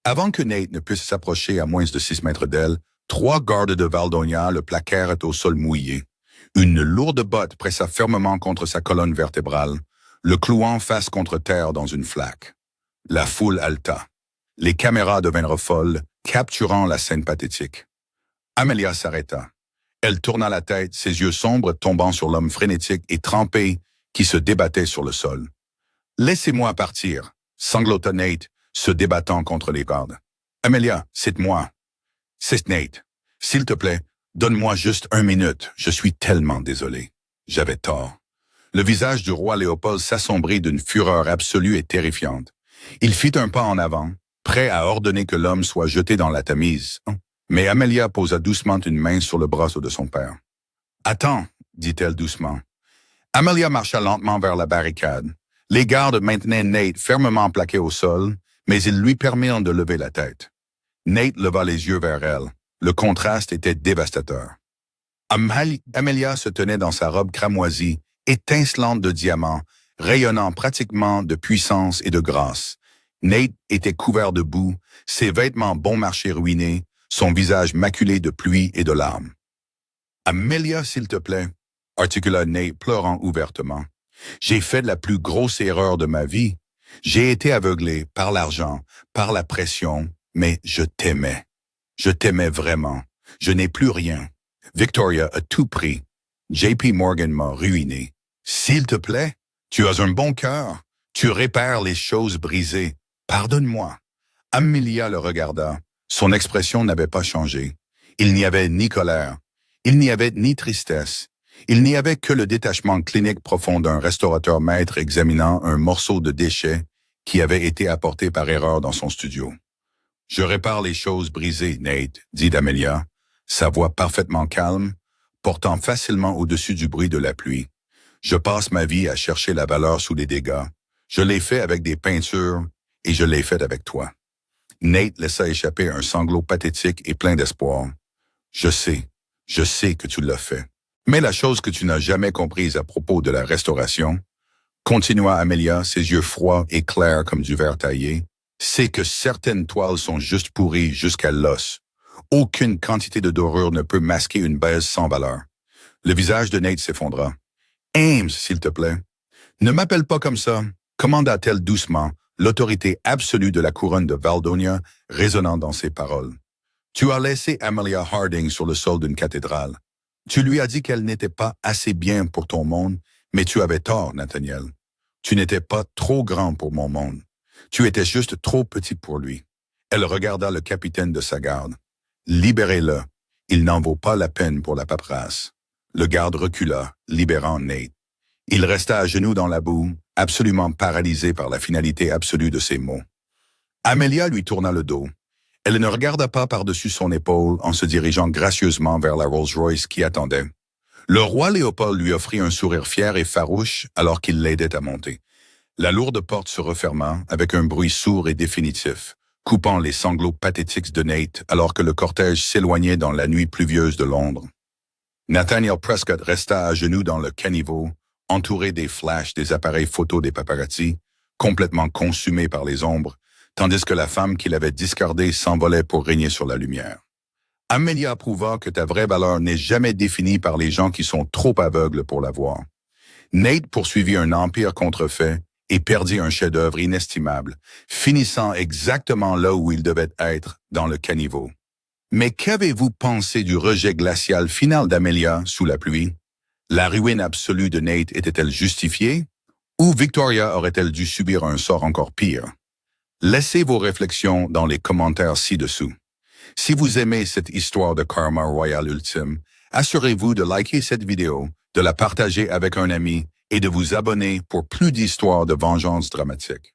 Avant que Nate ne puisse s'approcher à moins de 6 mètres d'elle, 3 gardes de Valdonia le plaquèrent au sol mouillé. Une lourde botte pressa fermement contre sa colonne vertébrale, le clouant face contre terre dans une flaque. La foule haleta. Les caméras devinrent folles, capturant la scène pathétique. Amelia s'arrêta. Elle tourna la tête, ses yeux sombres tombant sur l'homme frénétique et trempé qui se débattait sur le sol. « Laissez-moi partir !» sanglota Nate, se débattant contre les gardes. « Amelia, c'est moi. C'est Nate. S'il te plaît, donne-moi juste 1 minute. Je suis tellement désolé. J'avais tort. » Le visage du roi Léopold s'assombrit d'une fureur absolue et terrifiante. Il fit un pas en avant, prêt à ordonner que l'homme soit jeté dans la Tamise. Mais Amelia posa doucement une main sur le bras de son père. « Attends, » dit-elle doucement. Amelia marcha lentement vers la barricade. Les gardes maintenaient Nate fermement plaqué au sol, mais ils lui permirent de lever la tête. Nate leva les yeux vers elle. Le contraste était dévastateur. Amelia se tenait dans sa robe cramoisie, étincelante de diamants, rayonnant pratiquement de puissance et de grâce. Nate était couvert de boue, ses vêtements bon marché ruinés, son visage maculé de pluie et de larmes. « Amelia, s'il te plaît, » articula Nate pleurant ouvertement. « J'ai fait la plus grosse erreur de ma vie. J'ai été aveuglé par l'argent, par la pression, Mais je t'aimais. Je t'aimais vraiment. Je n'ai plus rien. Victoria a tout pris. JP Morgan m'a ruiné. S'il te plaît, tu as un bon cœur. Tu répares les choses brisées. Pardonne-moi. Amelia le regarda. Son expression n'avait pas changé. Il n'y avait ni colère. Il n'y avait ni tristesse. Il n'y avait que le détachement clinique profond d'un restaurateur maître examinant un morceau de déchet qui avait été apporté par erreur dans son studio. « Je répare les choses brisées, Nate, » dit Amelia, sa voix parfaitement calme, portant facilement au-dessus du bruit de la pluie. « Je passe ma vie à chercher la valeur sous les dégâts. Je l'ai fait avec des peintures et je l'ai fait avec toi. » Nate laissa échapper un sanglot pathétique et plein d'espoir. « Je sais que tu l'as fait. Mais la chose que tu n'as jamais comprise à propos de la restauration, continua Amelia, ses yeux froids et clairs comme du verre taillé, c'est que certaines toiles sont juste pourries jusqu'à l'os. Aucune quantité de dorure ne peut masquer une baise sans valeur. » Le visage de Nate s'effondra. « Ames, s'il te plaît. »« Ne m'appelle pas comme ça, » commanda-t-elle doucement, l'autorité absolue de la couronne de Valdonia résonnant dans ses paroles. « Tu as laissé Amelia Harding sur le sol d'une cathédrale. Tu lui as dit qu'elle n'était pas assez bien pour ton monde, mais tu avais tort, Nathaniel. Tu n'étais pas trop grand pour mon monde. Tu étais juste trop petit pour lui. » Elle regarda le capitaine de sa garde. « Libérez-le. Il n'en vaut pas la peine pour la paperasse. » Le garde recula, libérant Nate. Il resta à genoux dans la boue, absolument paralysé par la finalité absolue de ses mots. Amelia lui tourna le dos. Elle ne regarda pas par-dessus son épaule en se dirigeant gracieusement vers la Rolls-Royce qui attendait. Le roi Léopold lui offrit un sourire fier et farouche alors qu'il l'aidait à monter. La lourde porte se referma avec un bruit sourd et définitif, coupant les sanglots pathétiques de Nate alors que le cortège s'éloignait dans la nuit pluvieuse de Londres. Nathaniel Prescott resta à genoux dans le caniveau, entouré des flashs des appareils photo des paparazzi, complètement consumé par les ombres, tandis que la femme qu'il avait discardée s'envolait pour régner sur la lumière. Amelia prouva que ta vraie valeur n'est jamais définie par les gens qui sont trop aveugles pour la voir. Nate poursuivit un empire contrefait et perdit un chef-d'œuvre inestimable, finissant exactement là où il devait être, dans le caniveau. Mais qu'avez-vous pensé du rejet glacial final d'Amelia sous la pluie? La ruine absolue de Nate était-elle justifiée? Ou Victoria aurait-elle dû subir un sort encore pire? Laissez vos réflexions dans les commentaires ci-dessous. Si vous aimez cette histoire de karma royal ultime, assurez-vous de liker cette vidéo, de la partager avec un ami et de vous abonner pour plus d'histoires de vengeance dramatique.